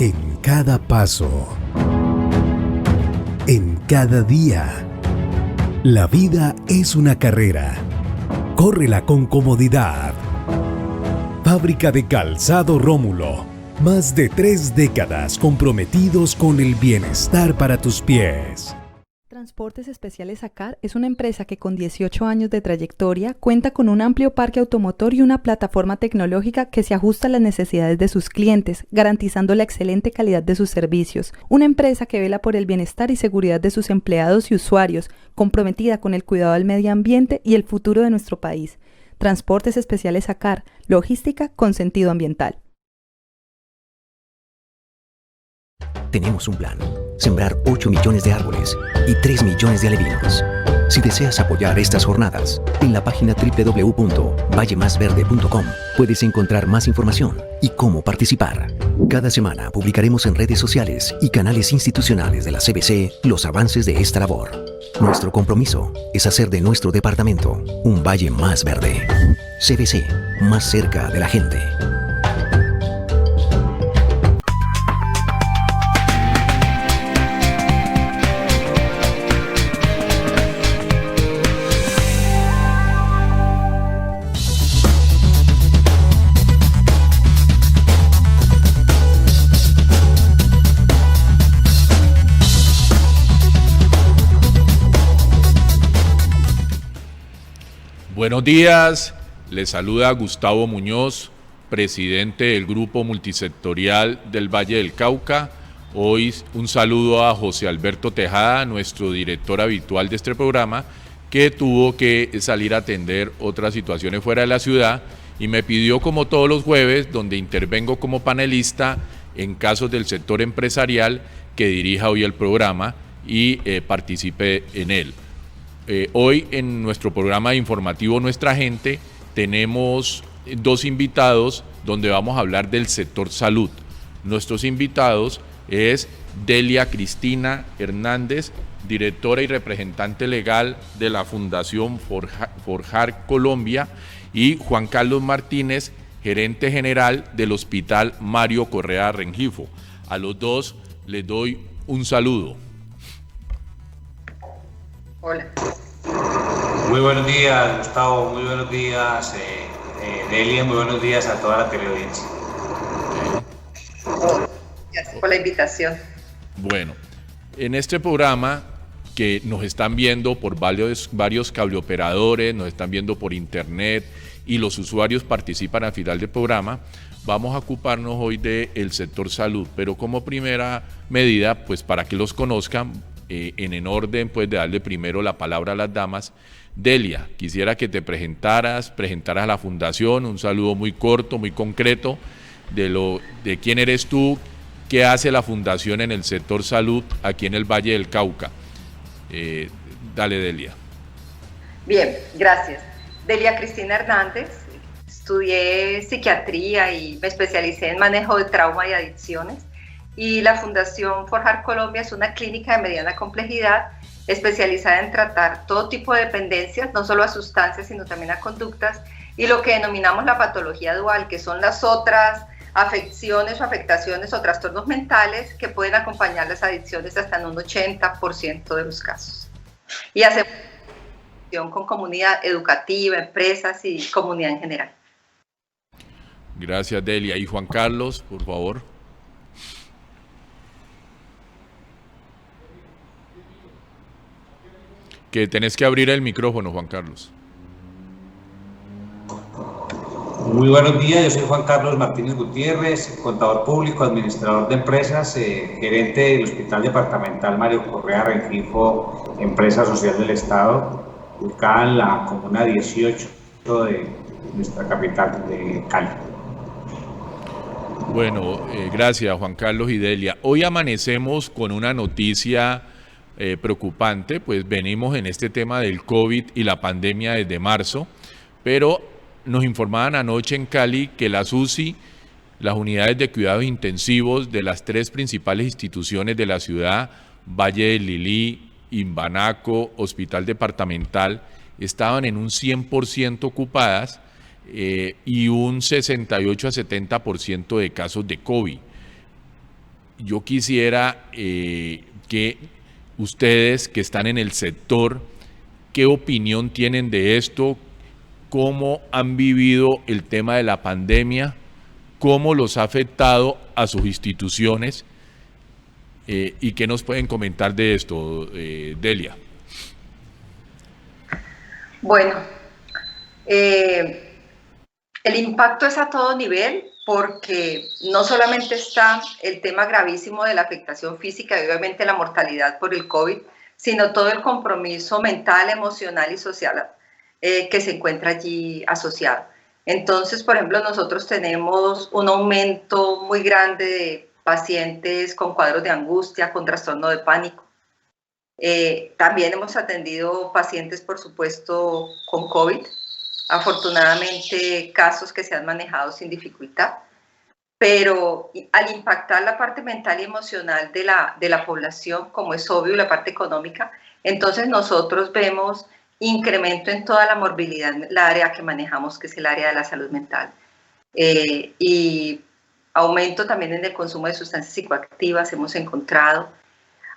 En cada paso, en cada día, la vida es una carrera. Córrela con comodidad. Fábrica de Calzado Rómulo. Más de 3 décadas comprometidos con el bienestar para tus pies. Transportes Especiales Sacar es una empresa que con 18 años de trayectoria cuenta con un amplio parque automotor y una plataforma tecnológica que se ajusta a las necesidades de sus clientes, garantizando la excelente calidad de sus servicios. Una empresa que vela por el bienestar y seguridad de sus empleados y usuarios, comprometida con el cuidado del medio ambiente y el futuro de nuestro país. Transportes Especiales Sacar, logística con sentido ambiental. Tenemos un plan, sembrar 8 millones de árboles y 3 millones de alevinos. Si deseas apoyar estas jornadas, en la página www.vallemasverde.com puedes encontrar más información y cómo participar. Cada semana publicaremos en redes sociales y canales institucionales de la CBC los avances de esta labor. Nuestro compromiso es hacer de nuestro departamento un valle más verde. CBC, más cerca de la gente. Buenos días, les saluda Gustavo Muñoz, presidente del Grupo Multisectorial del Valle del Cauca. Hoy un saludo a José Alberto Tejada, nuestro director habitual de este programa, que tuvo que salir a atender otras situaciones fuera de la ciudad y me pidió, como todos los jueves, donde intervengo como panelista en casos del sector empresarial, que dirija hoy el programa y participe en él. Hoy en nuestro programa informativo Nuestra Gente tenemos 2 invitados donde vamos a hablar del sector salud. Nuestros invitados es Delia Cristina Hernández, directora y representante legal de la Fundación Forjar Colombia, y Juan Carlos Martínez, gerente general del Hospital Mario Correa Rengifo. A los dos les doy un saludo. Hola. Muy buenos días, Gustavo. Muy buenos días, Delia. Muy buenos días a toda la teleaudiencia. Gracias por la invitación. Bueno, en este programa que nos están viendo por varios cableoperadores, nos están viendo por internet y los usuarios participan al final del programa, vamos a ocuparnos hoy del sector salud, pero como primera medida, pues para que los conozcan, en orden pues de darle primero la palabra a las damas. Delia, quisiera que te presentaras a la fundación, un saludo muy corto, muy concreto, de quién eres tú, qué hace la fundación en el sector salud aquí en el Valle del Cauca. Dale, Delia. Bien, gracias. Delia Cristina Hernández, estudié psiquiatría y me especialicé en manejo de trauma y adicciones. Y la Fundación Forjar Colombia es una clínica de mediana complejidad especializada en tratar todo tipo de dependencias, no solo a sustancias, sino también a conductas, y lo que denominamos la patología dual, que son las otras afecciones o afectaciones o trastornos mentales que pueden acompañar las adicciones hasta en un 80% de los casos. Y hacemos con comunidad educativa, empresas y comunidad en general. Gracias, Delia. Y Juan Carlos, por favor. Que tenés que abrir el micrófono, Juan Carlos. Muy buenos días, yo soy Juan Carlos Martínez Gutiérrez, contador público, administrador de empresas, gerente del Hospital Departamental Mario Correa Rengifo, empresa social del Estado, ubicada en la comuna 18 de nuestra capital de Cali. Bueno, gracias Juan Carlos y Delia. Hoy amanecemos con una noticia preocupante, pues venimos en este tema del COVID y la pandemia desde marzo, pero nos informaban anoche en Cali que las UCI, las unidades de cuidados intensivos de las 3 principales instituciones de la ciudad, Valle del Lilí, Imbanaco, Hospital Departamental, estaban en un 100% ocupadas y un 68 a 70% de casos de COVID. yo quisiera que ustedes que están en el sector, ¿qué opinión tienen de esto? ¿Cómo han vivido el tema de la pandemia? ¿Cómo los ha afectado a sus instituciones? ¿Y qué nos pueden comentar de esto, Delia? Bueno, el impacto es a todo nivel porque no solamente está el tema gravísimo de la afectación física y obviamente la mortalidad por el COVID, sino todo el compromiso mental, emocional y social que se encuentra allí asociado. Entonces, por ejemplo, nosotros tenemos un aumento muy grande de pacientes con cuadros de angustia, con trastorno de pánico. También hemos atendido pacientes, por supuesto, con COVID. Afortunadamente, casos que se han manejado sin dificultad. Pero al impactar la parte mental y emocional de la población, como es obvio, la parte económica, entonces nosotros vemos incremento en toda la morbilidad en la área que manejamos, que es el área de la salud mental. Y aumento también en el consumo de sustancias psicoactivas hemos encontrado,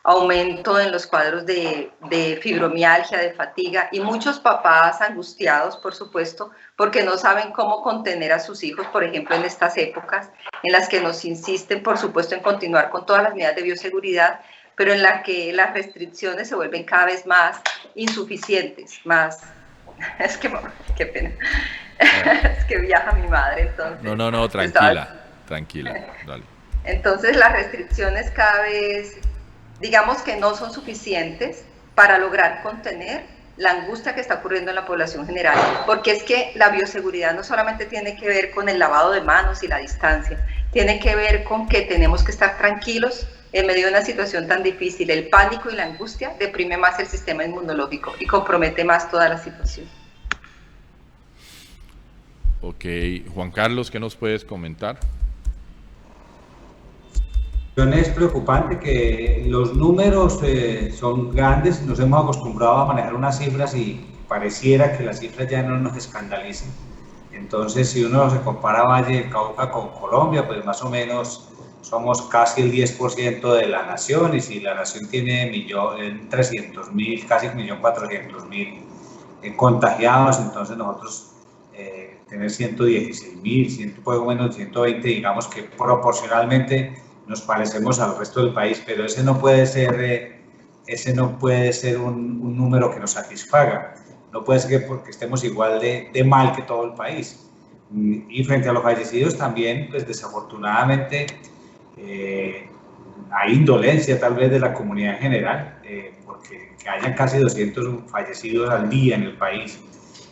aumento en los cuadros de fibromialgia, de fatiga, y muchos papás angustiados, por supuesto, porque no saben cómo contener a sus hijos, por ejemplo, en estas épocas en las que nos insisten, por supuesto, en continuar con todas las medidas de bioseguridad, pero en la que las restricciones se vuelven cada vez más insuficientes, más... Es que, qué pena, es que viaja mi madre, entonces... No, tranquila, dale. Entonces las restricciones cada vez, digamos que no son suficientes para lograr contener la angustia que está ocurriendo en la población general, porque es que la bioseguridad no solamente tiene que ver con el lavado de manos y la distancia, tiene que ver con que tenemos que estar tranquilos en medio de una situación tan difícil. El pánico y la angustia deprime más el sistema inmunológico y compromete más toda la situación. Ok, Juan Carlos, ¿qué nos puedes comentar? Es preocupante que los números son grandes, nos hemos acostumbrado a manejar unas cifras y pareciera que las cifras ya no nos escandalicen. Entonces, si uno se compara Valle del Cauca con Colombia, pues más o menos somos casi el 10% de la nación, y si la nación tiene 1.300.000, casi 1.400.000 contagiados, entonces nosotros tener 116.000, poco menos 120, digamos que proporcionalmente nos parecemos al resto del país, pero ese no puede ser un número que nos satisfaga. No puede ser que porque estemos igual de mal que todo el país. Y frente a los fallecidos también, pues desafortunadamente, hay indolencia tal vez de la comunidad en general, porque que hayan casi 200 fallecidos al día en el país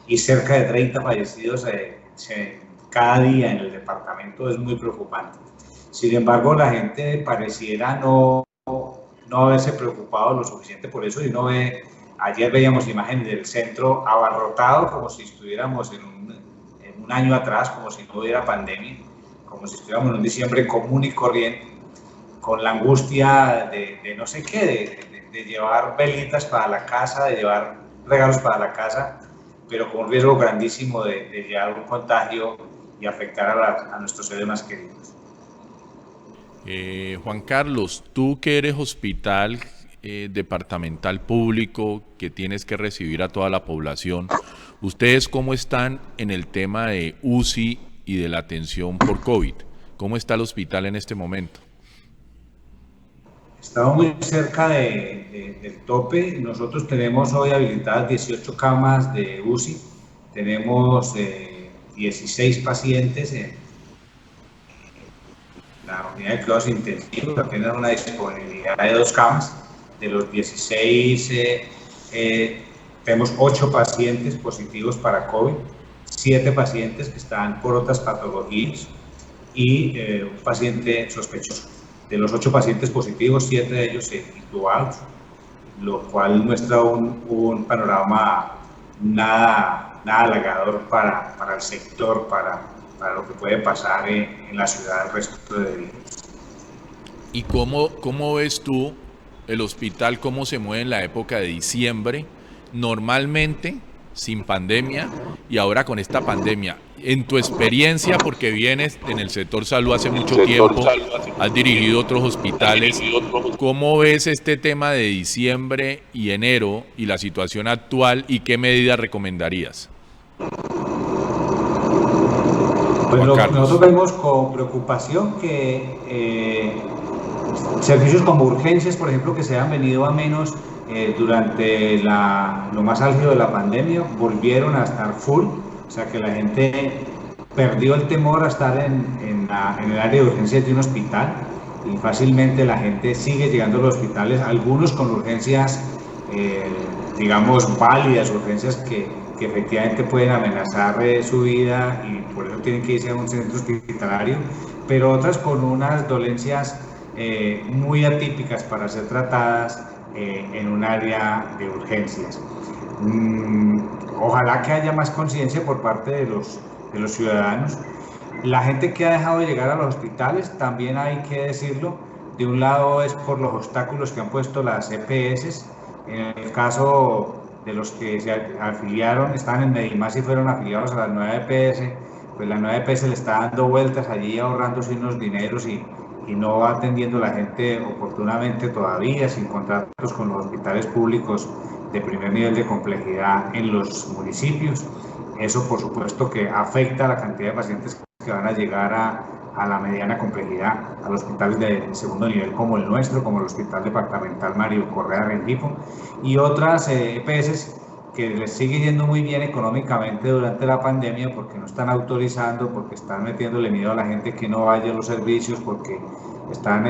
y cerca de 30 fallecidos cada día en el departamento es muy preocupante. Sin embargo, la gente pareciera no haberse preocupado lo suficiente por eso, y ayer veíamos imágenes del centro abarrotado como si estuviéramos en un año atrás, como si no hubiera pandemia, como si estuviéramos en un diciembre común y corriente, con la angustia de no sé qué, de llevar velitas para la casa, de llevar regalos para la casa, pero con un riesgo grandísimo de llevar un contagio y afectar a nuestros seres más queridos. Juan Carlos, tú que eres hospital departamental público, que tienes que recibir a toda la población, ¿ustedes cómo están en el tema de UCI y de la atención por COVID? ¿Cómo está el hospital en este momento? Estamos muy cerca del tope. Nosotros tenemos hoy habilitadas 18 camas de UCI, tenemos 16 pacientes en la unidad de cuidados intensivos, apenas una disponibilidad de 2 camas. De los 16 tenemos 8 pacientes positivos para COVID, 7 pacientes que están por otras patologías y un paciente sospechoso. De los 8 pacientes positivos, 7 de ellos intubados, lo cual muestra un panorama nada halagador para el sector, para lo que puede pasar en la ciudad el resto de días. ¿Y cómo ves tú el hospital, cómo se mueve en la época de diciembre? Normalmente sin pandemia y ahora con esta pandemia. En tu experiencia, porque vienes en el sector salud hace mucho tiempo, has dirigido otros hospitales, ¿cómo ves este tema de diciembre y enero y la situación actual y qué medidas recomendarías? Pues nosotros vemos con preocupación que servicios como urgencias, por ejemplo, que se han venido a menos durante lo más álgido de la pandemia, volvieron a estar full, o sea que la gente perdió el temor a estar en el área de urgencias de un hospital y fácilmente la gente sigue llegando a los hospitales, algunos con urgencias, digamos, válidas, urgencias que efectivamente pueden amenazar su vida y por eso tienen que irse a un centro hospitalario, pero otras con unas dolencias muy atípicas para ser tratadas en un área de urgencias. Ojalá que haya más conciencia por parte de los ciudadanos. La gente que ha dejado de llegar a los hospitales, también hay que decirlo, de un lado es por los obstáculos que han puesto las EPS. En el caso de los que se afiliaron, estaban en Medimás y fueron afiliados a la nueva EPS, pues la nueva EPS le está dando vueltas allí, ahorrándose unos dineros y no va atendiendo a la gente oportunamente todavía, sin contratos con los hospitales públicos de primer nivel de complejidad en los municipios. Eso, por supuesto, que afecta a la cantidad de pacientes que van a llegar a la mediana complejidad, a los hospitales de segundo nivel como el nuestro, como el Hospital Departamental Mario Correa Rengifo, y otras EPS que les sigue yendo muy bien económicamente durante la pandemia porque no están autorizando, porque están metiéndole miedo a la gente que no vaya a los servicios, porque están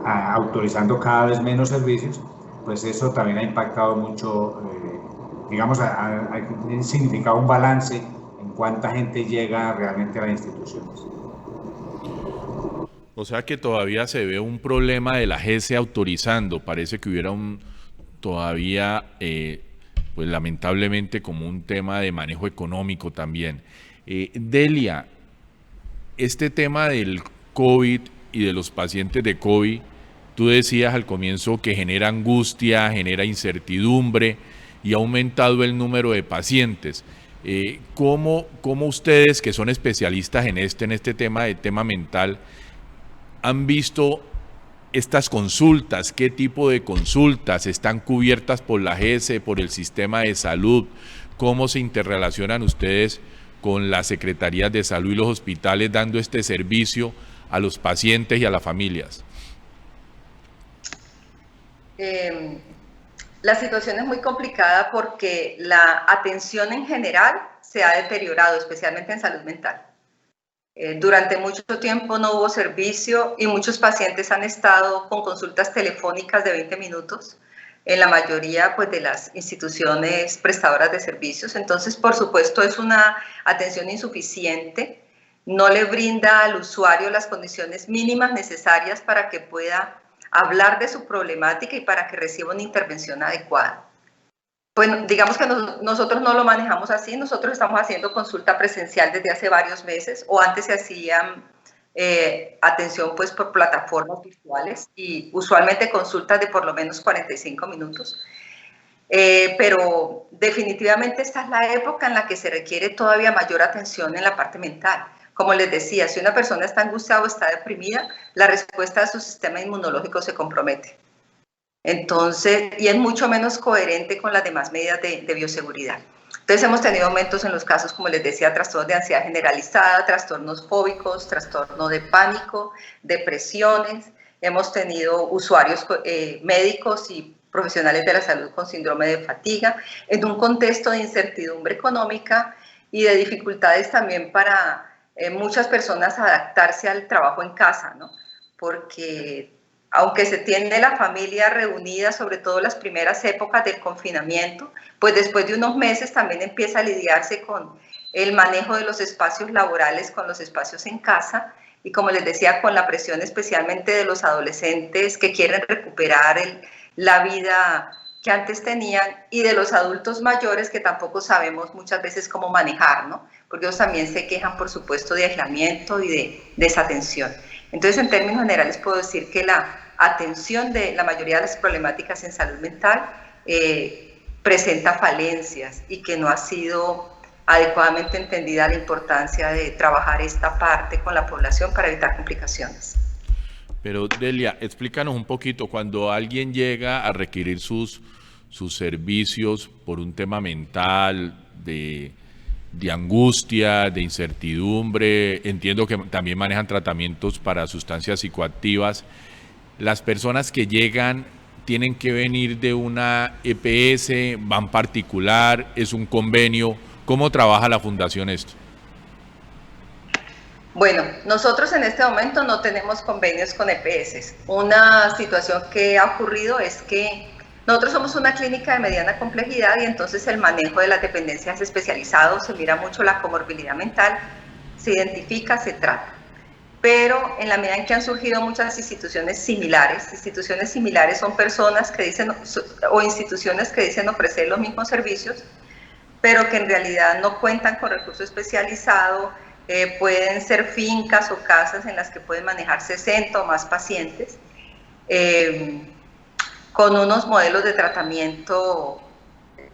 autorizando cada vez menos servicios, pues eso también ha impactado mucho, digamos, ha significado un balance en cuánta gente llega realmente a las instituciones. O sea que todavía se ve un problema de la GESE autorizando, parece que hubiera todavía, pues lamentablemente, como un tema de manejo económico también. Delia, este tema del COVID y de los pacientes de COVID, tú decías al comienzo que genera angustia, genera incertidumbre y ha aumentado el número de pacientes. ¿Cómo ustedes, que son especialistas en este tema mental, han visto estas consultas? ¿Qué tipo de consultas están cubiertas por la GESE, por el sistema de salud? ¿Cómo se interrelacionan ustedes con las secretarías de salud y los hospitales dando este servicio a los pacientes y a las familias? La situación es muy complicada porque la atención en general se ha deteriorado, especialmente en salud mental. Durante mucho tiempo no hubo servicio y muchos pacientes han estado con consultas telefónicas de 20 minutos, en la mayoría pues, de las instituciones prestadoras de servicios. Entonces, por supuesto, es una atención insuficiente, no le brinda al usuario las condiciones mínimas necesarias para que pueda hablar de su problemática y para que reciba una intervención adecuada. Bueno, digamos que nosotros no lo manejamos así, nosotros estamos haciendo consulta presencial desde hace varios meses, o antes se hacían atención pues por plataformas virtuales y usualmente consultas de por lo menos 45 minutos. Pero definitivamente esta es la época en la que se requiere todavía mayor atención en la parte mental. Como les decía, si una persona está angustiada o está deprimida, la respuesta de su sistema inmunológico se compromete. Entonces, y es mucho menos coherente con las demás medidas de bioseguridad. Entonces, hemos tenido aumentos en los casos, como les decía, trastornos de ansiedad generalizada, trastornos fóbicos, trastorno de pánico, depresiones. Hemos tenido usuarios médicos y profesionales de la salud con síndrome de fatiga, en un contexto de incertidumbre económica y de dificultades también para muchas personas adaptarse al trabajo en casa, ¿no? Porque aunque se tiene la familia reunida, sobre todo las primeras épocas del confinamiento, pues después de unos meses también empieza a lidiarse con el manejo de los espacios laborales, con los espacios en casa, y como les decía, con la presión especialmente de los adolescentes que quieren recuperar la vida que antes tenían, y de los adultos mayores que tampoco sabemos muchas veces cómo manejar, ¿no? Porque ellos también se quejan, por supuesto, de aislamiento y de desatención. Entonces, en términos generales, puedo decir que la atención de la mayoría de las problemáticas en salud mental presenta falencias y que no ha sido adecuadamente entendida la importancia de trabajar esta parte con la población para evitar complicaciones. Pero Delia, explícanos un poquito, cuando alguien llega a requerir sus servicios por un tema mental, de angustia, de incertidumbre, entiendo que también manejan tratamientos para sustancias psicoactivas, las personas que llegan tienen que venir de una EPS, van particular, es un convenio, ¿cómo trabaja la fundación esto? Bueno, nosotros en este momento no tenemos convenios con EPS. Una situación que ha ocurrido es que nosotros somos una clínica de mediana complejidad y entonces el manejo de las dependencias especializado, se mira mucho la comorbilidad mental, se identifica, se trata. Pero en la medida en que han surgido muchas instituciones similares son personas que dicen, o instituciones que dicen ofrecer los mismos servicios, pero que en realidad no cuentan con recurso especializado. Pueden ser fincas o casas en las que pueden manejar 60 o más pacientes, con unos modelos de tratamiento,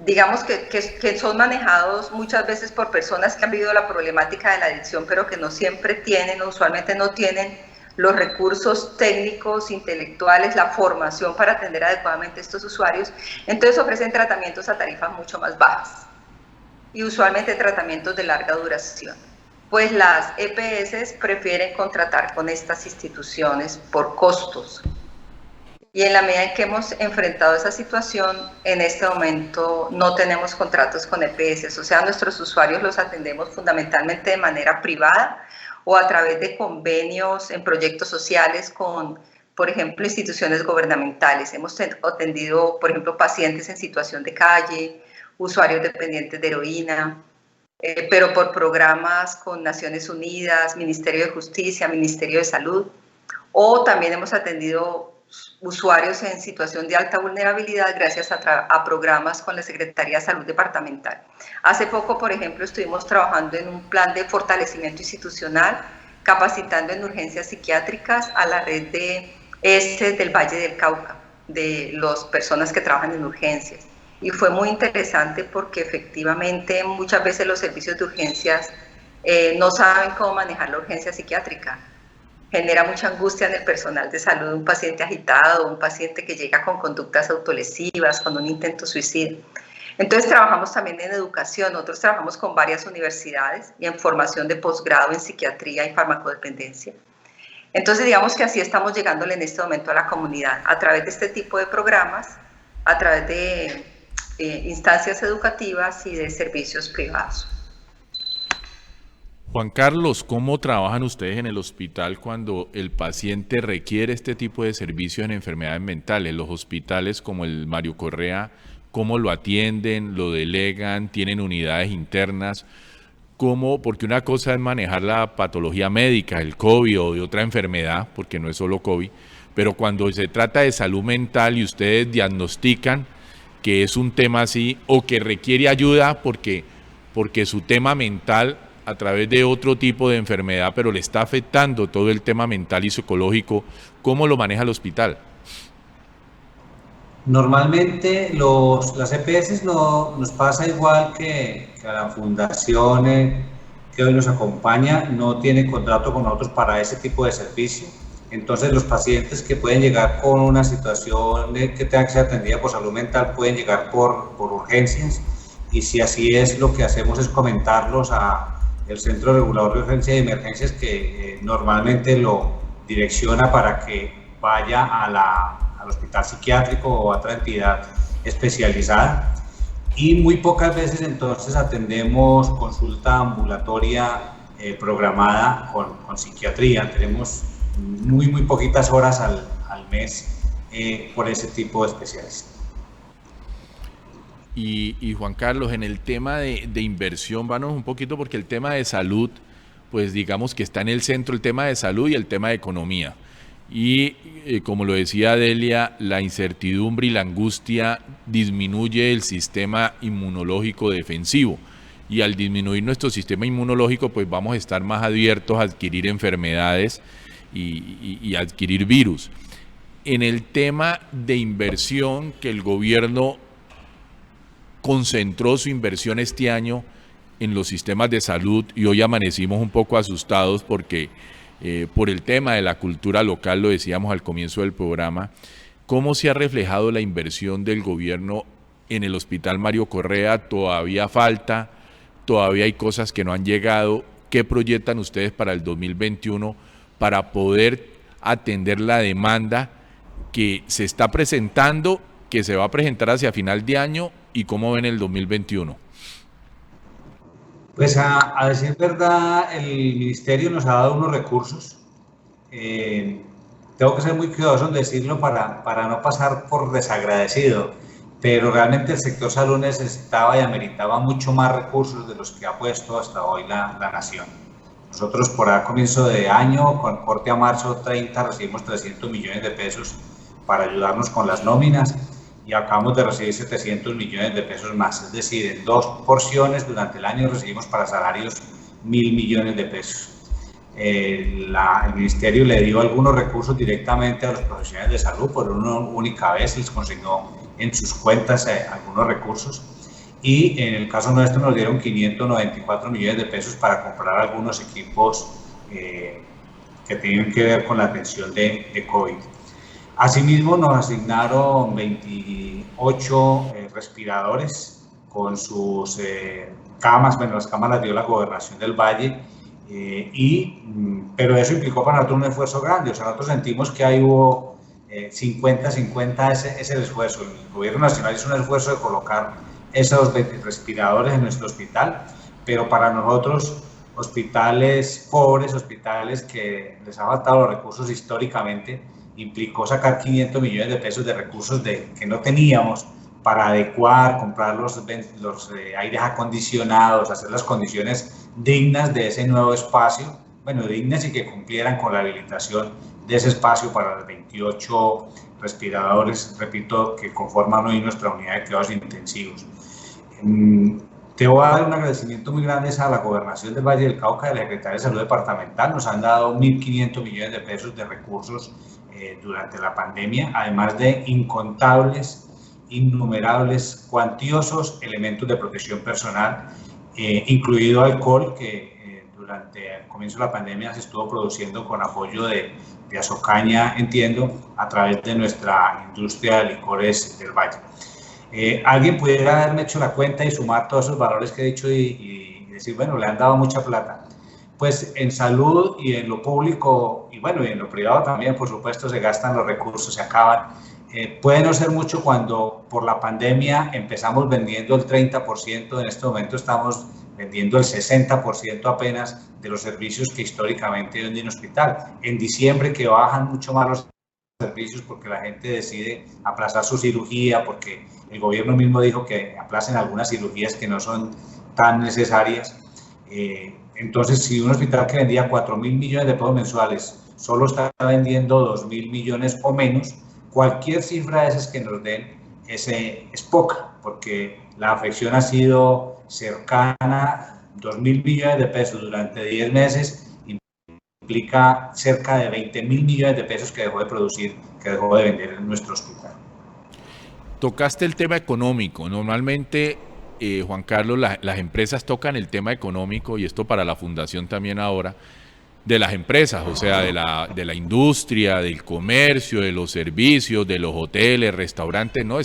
digamos que son manejados muchas veces por personas que han vivido la problemática de la adicción, pero que no siempre tienen, usualmente no tienen los recursos técnicos, intelectuales, la formación para atender adecuadamente a estos usuarios. Entonces ofrecen tratamientos a tarifas mucho más bajas y usualmente tratamientos de larga duración. Pues las EPS prefieren contratar con estas instituciones por costos. Y en la medida en que hemos enfrentado esa situación, en este momento no tenemos contratos con EPS, o sea, nuestros usuarios los atendemos fundamentalmente de manera privada o a través de convenios en proyectos sociales con, por ejemplo, instituciones gubernamentales. Hemos atendido, por ejemplo, pacientes en situación de calle, usuarios dependientes de heroína, pero por programas con Naciones Unidas, Ministerio de Justicia, Ministerio de Salud, o también hemos atendido usuarios en situación de alta vulnerabilidad gracias a programas con la Secretaría de Salud Departamental. Hace poco, por ejemplo, estuvimos trabajando en un plan de fortalecimiento institucional, capacitando en urgencias psiquiátricas a la red de del Valle del Cauca, de las personas que trabajan en urgencias. Y fue muy interesante porque efectivamente muchas veces los servicios de urgencias no saben cómo manejar la urgencia psiquiátrica. Genera mucha angustia en el personal de salud, un paciente agitado, un paciente que llega con conductas autolesivas, con un intento suicida. Entonces trabajamos también en educación, nosotros trabajamos con varias universidades y en formación de posgrado en psiquiatría y farmacodependencia. Entonces digamos que así estamos llegándole en este momento a la comunidad, a través de este tipo de programas, a través de instancias educativas y de servicios privados. Juan Carlos, ¿cómo trabajan ustedes en el hospital cuando el paciente requiere este tipo de servicios en enfermedades mentales? Los hospitales como el Mario Correa, ¿cómo lo atienden, lo delegan, tienen unidades internas? ¿Cómo? Porque una cosa es manejar la patología médica, el COVID o de otra enfermedad, porque no es solo COVID, pero cuando se trata de salud mental y ustedes diagnostican que es un tema así o que requiere ayuda porque su tema mental a través de otro tipo de enfermedad, pero le está afectando todo el tema mental y psicológico, ¿cómo lo maneja el hospital? Normalmente las EPS nos pasa igual que a la fundación que hoy nos acompaña, no tiene contrato con nosotros para ese tipo de servicio. Entonces los pacientes que pueden llegar con una situación que tenga que ser atendida por salud mental pueden llegar por urgencias, y si así es, lo que hacemos es comentarlos a el Centro Regulador de Urgencias y Emergencias, que normalmente lo direcciona para que vaya al hospital psiquiátrico o a otra entidad especializada. Y muy pocas veces entonces atendemos consulta ambulatoria programada con psiquiatría. Tenemos muy poquitas horas al mes por ese tipo de especialistas. Y Juan Carlos, en el tema de inversión, vámonos un poquito, porque el tema de salud, pues digamos que está en el centro el tema de salud y el tema de economía. Y como lo decía Delia, la incertidumbre y la angustia disminuye el sistema inmunológico defensivo. Y al disminuir nuestro sistema inmunológico, pues vamos a estar más abiertos a adquirir enfermedades y adquirir virus. En el tema de inversión, que el gobierno concentró su inversión este año en los sistemas de salud y hoy amanecimos un poco asustados porque por el tema de la cultura local, lo decíamos al comienzo del programa, ¿cómo se ha reflejado la inversión del gobierno en el Hospital Mario Correa? ¿Todavía falta? ¿Todavía hay cosas que no han llegado? ¿Qué proyectan ustedes para el 2021 para poder atender la demanda que se está presentando, que se va a presentar hacia final de año y cómo ven el 2021? Pues a decir verdad, el ministerio nos ha dado unos recursos. Tengo que ser muy cuidadoso en decirlo para no pasar por desagradecido, pero realmente el sector salud necesitaba y ameritaba mucho más recursos de los que ha puesto hasta hoy la nación. Nosotros por a comienzo de año, con corte a marzo 30, recibimos 300 millones de pesos para ayudarnos con las nóminas y acabamos de recibir 700 millones de pesos más, es decir, en 2 porciones durante el año recibimos para salarios 1.000 millones de pesos. El ministerio le dio algunos recursos directamente a los profesionales de salud, por una única vez les consignó en sus cuentas algunos recursos y en el caso nuestro nos dieron 594 millones de pesos para comprar algunos equipos que tienen que ver con la atención de COVID. Asimismo nos asignaron 28 respiradores con sus camas, bueno, las camas las dio la Gobernación del Valle, pero eso implicó para nosotros un esfuerzo grande, o sea, nosotros sentimos que ahí hubo 50-50 ese es el esfuerzo. El gobierno nacional hizo un esfuerzo de colocar esos respiradores en nuestro hospital, pero para nosotros, hospitales pobres, hospitales que les ha faltado los recursos históricamente, implicó sacar 500 millones de pesos de recursos que no teníamos para adecuar, comprar los aires acondicionados, hacer las condiciones dignas de ese nuevo espacio, bueno, dignas y que cumplieran con la habilitación de ese espacio para los 28 respiradores, repito, que conforman hoy nuestra unidad de cuidados intensivos. Te voy a dar un agradecimiento muy grande a la Gobernación del Valle del Cauca y a la Secretaría de Salud Departamental. Nos han dado 1.500 millones de pesos de recursos durante la pandemia, además de incontables, innumerables, cuantiosos elementos de protección personal, incluido alcohol, que durante el comienzo de la pandemia se estuvo produciendo con apoyo de Azocaña, entiendo, a través de nuestra industria de licores del Valle. Alguien pudiera haberme hecho la cuenta y sumar todos esos valores que he dicho y decir, bueno, le han dado mucha plata. Pues en salud y en lo público, y bueno, y en lo privado también, por supuesto, se gastan los recursos, se acaban. Puede no ser mucho cuando por la pandemia empezamos vendiendo el 30%, en este momento estamos vendiendo el 60% apenas de los servicios que históricamente venden en hospital. En diciembre que bajan mucho más los servicios porque la gente decide aplazar su cirugía, porque el gobierno mismo dijo que aplacen algunas cirugías que no son tan necesarias. Entonces, si un hospital que vendía 4.000 millones de pesos mensuales solo está vendiendo 2.000 millones o menos, cualquier cifra de esas que nos den es poca, porque la afección ha sido cercana a 2.000 millones de pesos durante 10 meses, implica cerca de 20.000 millones de pesos que dejó de producir, que dejó de vender en nuestro hospital. Tocaste el tema económico. Normalmente, Juan Carlos, las empresas tocan el tema económico, y esto para la fundación también ahora, de las empresas, o sea, de la industria, del comercio, de los servicios, de los hoteles, restaurantes, ¿no?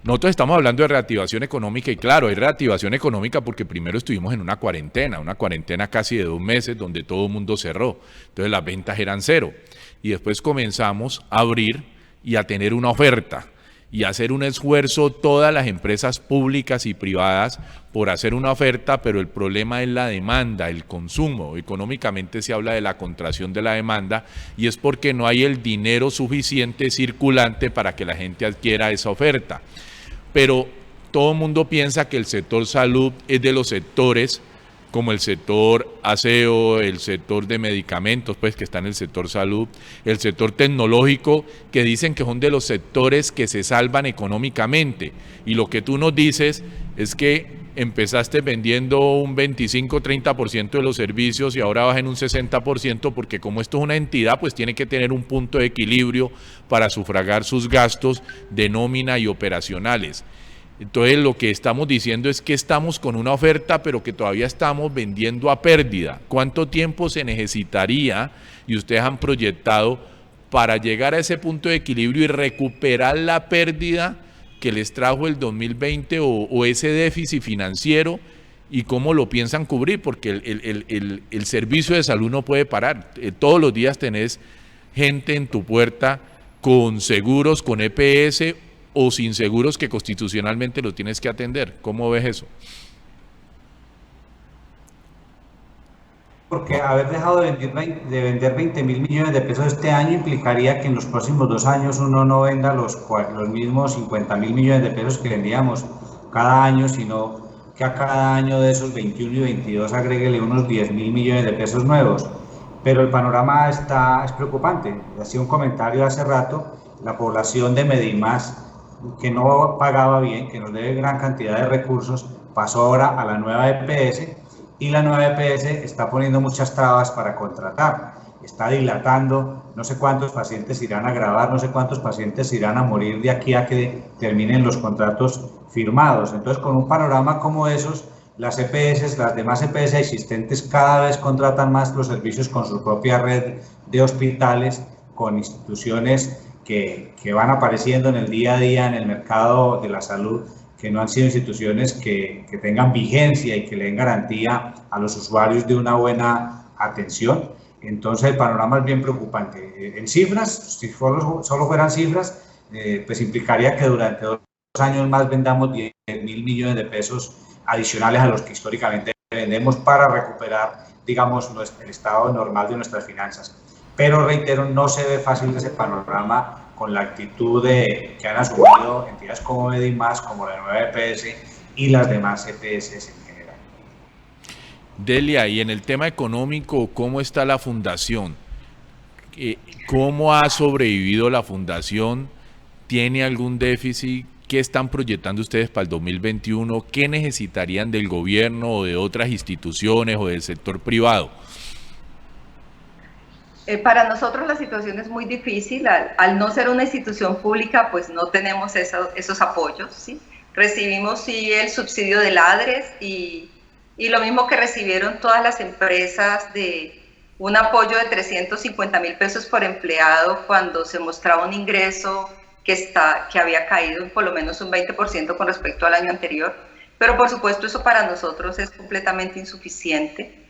Nosotros estamos hablando de reactivación económica y claro, hay reactivación económica porque primero estuvimos en una cuarentena casi de 2 meses donde todo el mundo cerró, entonces las ventas eran 0 y después comenzamos a abrir y a tener una oferta y hacer un esfuerzo todas las empresas públicas y privadas por hacer una oferta, pero el problema es la demanda, el consumo. Económicamente se habla de la contracción de la demanda y es porque no hay el dinero suficiente circulante para que la gente adquiera esa oferta. Pero todo el mundo piensa que el sector salud es de los sectores como el sector aseo, el sector de medicamentos, pues que está en el sector salud, el sector tecnológico, que dicen que son de los sectores que se salvan económicamente. Y lo que tú nos dices es que empezaste vendiendo un 25-30% de los servicios y ahora vas en un 60% porque como esto es una entidad, pues tiene que tener un punto de equilibrio para sufragar sus gastos de nómina y operacionales. Entonces lo que estamos diciendo es que estamos con una oferta, pero que todavía estamos vendiendo a pérdida. ¿Cuánto tiempo se necesitaría, y ustedes han proyectado, para llegar a ese punto de equilibrio y recuperar la pérdida que les trajo el 2020 o ese déficit financiero, y cómo lo piensan cubrir? Porque el servicio de salud no puede parar. Todos los días tenés gente en tu puerta con seguros, con EPS o sin seguros, que constitucionalmente lo tienes que atender. ¿Cómo ves eso? Porque haber dejado de vender 20.000 millones de pesos este año implicaría que en los próximos 2 años uno no venda los mismos 50.000 millones de pesos que vendíamos cada año, sino que a cada año de esos 21 y 22 agréguele unos 10.000 millones de pesos nuevos. Pero el panorama es preocupante. Hacía un comentario hace rato, la población de Medimás, que no pagaba bien, que nos debe gran cantidad de recursos, pasó ahora a la nueva EPS, y la nueva EPS está poniendo muchas trabas para contratar, está dilatando, no sé cuántos pacientes irán a grabar, no sé cuántos pacientes irán a morir de aquí a que terminen los contratos firmados. Entonces, con un panorama como esos, las EPS, las demás EPS existentes, cada vez contratan más los servicios con su propia red de hospitales, con instituciones que van apareciendo en el día a día en el mercado de la salud, que no han sido instituciones que tengan vigencia y que le den garantía a los usuarios de una buena atención. Entonces el panorama es bien preocupante. En cifras, si solo fueran cifras, pues implicaría que durante 2 años más vendamos 10.000 millones de pesos adicionales a los que históricamente vendemos, para recuperar, digamos, el estado normal de nuestras finanzas. Pero reitero, no se ve fácil ese panorama con la actitud que han asumido entidades como Medimás, como la nueva EPS y las demás EPS en general. Delia, y en el tema económico, ¿cómo está la fundación? ¿Cómo ha sobrevivido la fundación? ¿Tiene algún déficit? ¿Qué están proyectando ustedes para el 2021? ¿Qué necesitarían del gobierno o de otras instituciones o del sector privado? Para nosotros la situación es muy difícil. Al no ser una institución pública, pues no tenemos esos apoyos, ¿sí? Recibimos sí el subsidio del ADRES y lo mismo que recibieron todas las empresas, de un apoyo de 350.000 pesos por empleado cuando se mostraba un ingreso que había caído por lo menos un 20% con respecto al año anterior. Pero por supuesto eso para nosotros es completamente insuficiente.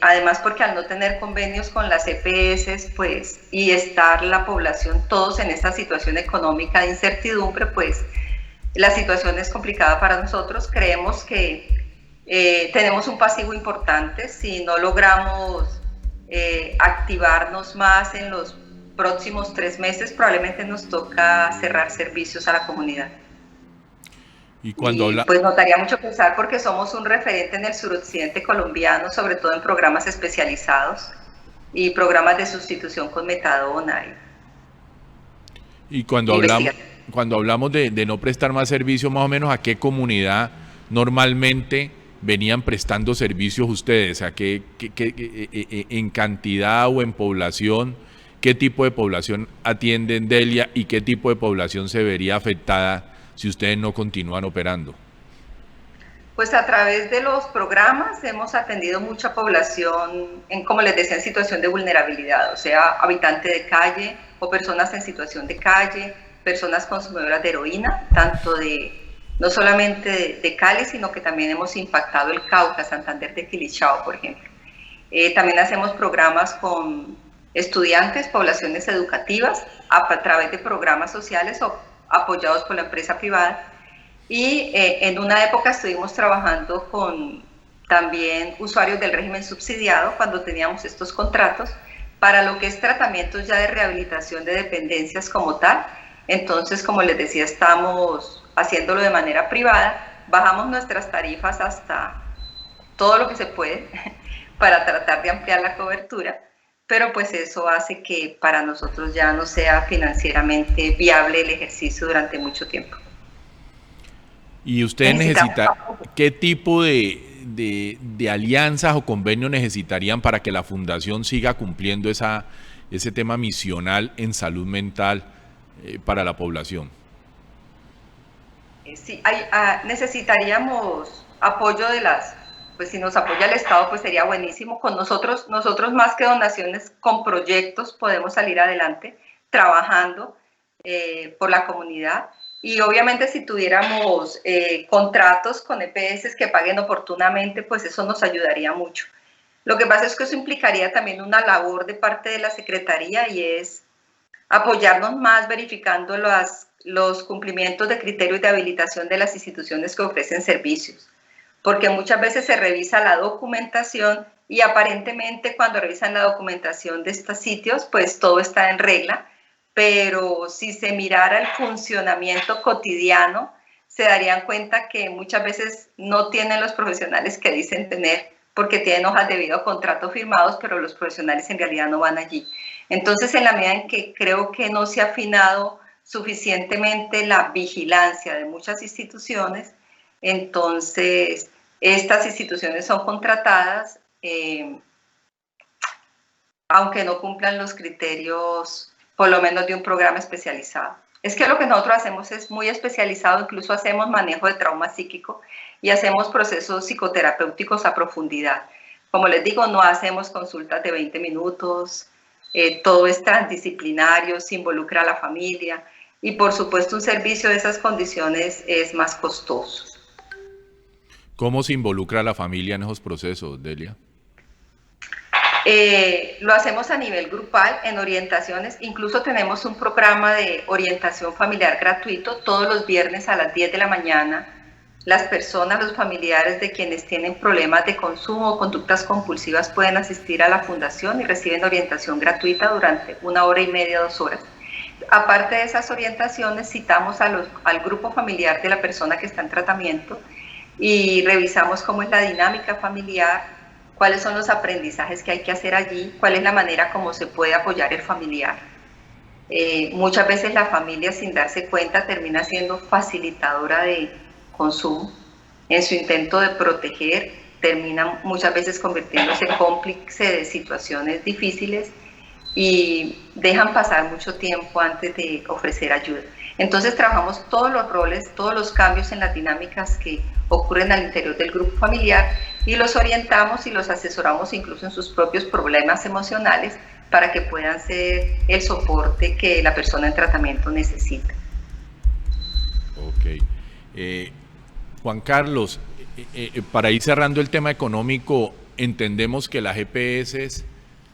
Además, porque al no tener convenios con las EPS, pues, y estar la población todos en esta situación económica de incertidumbre, pues la situación es complicada para nosotros. Creemos que tenemos un pasivo importante. Si no logramos activarnos más en los próximos 3 meses, probablemente nos toca cerrar servicios a la comunidad. Y pues nos daría mucho pesar, porque somos un referente en el suroccidente colombiano, sobre todo en programas especializados y programas de sustitución con metadona. Y cuando hablamos de no prestar más servicios, más o menos, ¿a qué comunidad normalmente venían prestando servicios ustedes? ¿A qué en cantidad o en población? ¿Qué tipo de población atienden, Delia, y qué tipo de población se vería afectada si ustedes no continúan operando? Pues a través de los programas hemos atendido mucha población como les decía, en situación de vulnerabilidad, o sea, habitante de calle o personas en situación de calle, personas consumidoras de heroína, tanto no solamente de Cali, sino que también hemos impactado el Cauca, Santander de Quilichao, por ejemplo. También hacemos programas con estudiantes, poblaciones educativas, a través de programas sociales o apoyados por la empresa privada, y en una época estuvimos trabajando con también usuarios del régimen subsidiado cuando teníamos estos contratos para lo que es tratamientos ya de rehabilitación de dependencias como tal. Entonces, como les decía, estamos haciéndolo de manera privada, bajamos nuestras tarifas hasta todo lo que se puede para tratar de ampliar la cobertura, pero pues eso hace que para nosotros ya no sea financieramente viable el ejercicio durante mucho tiempo. ¿Y ustedes necesitan qué tipo de alianzas o convenios necesitarían para que la fundación siga cumpliendo ese tema misional en salud mental para la población? sí, necesitaríamos apoyo de pues si nos apoya el Estado, pues sería buenísimo. Con nosotros más que donaciones, con proyectos podemos salir adelante, trabajando por la comunidad. Y obviamente si tuviéramos contratos con EPS que paguen oportunamente, pues eso nos ayudaría mucho. Lo que pasa es que eso implicaría también una labor de parte de la Secretaría y es apoyarnos más verificando los cumplimientos de criterios de habilitación de las instituciones que ofrecen servicios. Porque muchas veces se revisa la documentación y aparentemente cuando revisan la documentación de estos sitios, pues todo está en regla, pero si se mirara el funcionamiento cotidiano, se darían cuenta que muchas veces no tienen los profesionales que dicen tener, porque tienen hojas de vida o contratos firmados, pero los profesionales en realidad no van allí. Entonces, en la medida en que creo que no se ha afinado suficientemente la vigilancia de muchas instituciones, entonces estas instituciones son contratadas, aunque no cumplan los criterios, por lo menos de un programa especializado. Es que lo que nosotros hacemos es muy especializado, incluso hacemos manejo de trauma psíquico y hacemos procesos psicoterapéuticos a profundidad. Como les digo, no hacemos consultas de 20 minutos, todo es transdisciplinario, se involucra a la familia y por supuesto un servicio de esas condiciones es más costoso. ¿Cómo se involucra a la familia en esos procesos, Delia? Lo hacemos a nivel grupal, en orientaciones, incluso tenemos un programa de orientación familiar gratuito todos los viernes a las 10 de la mañana. Las personas, los familiares de quienes tienen problemas de consumo o conductas compulsivas pueden asistir a la fundación y reciben orientación gratuita durante 1 hora y media, 2 horas. Aparte de esas orientaciones, citamos al grupo familiar de la persona que está en tratamiento y revisamos cómo es la dinámica familiar, cuáles son los aprendizajes que hay que hacer allí, cuál es la manera como se puede apoyar el familiar. Muchas veces la familia, sin darse cuenta, termina siendo facilitadora de consumo. En su intento de proteger, termina muchas veces convirtiéndose en cómplice de situaciones difíciles y dejan pasar mucho tiempo antes de ofrecer ayuda. Entonces trabajamos todos los roles, todos los cambios en las dinámicas que ocurren al interior del grupo familiar y los orientamos y los asesoramos incluso en sus propios problemas emocionales para que puedan ser el soporte que la persona en tratamiento necesita. Ok. Juan Carlos, para ir cerrando el tema económico, entendemos que las EPS,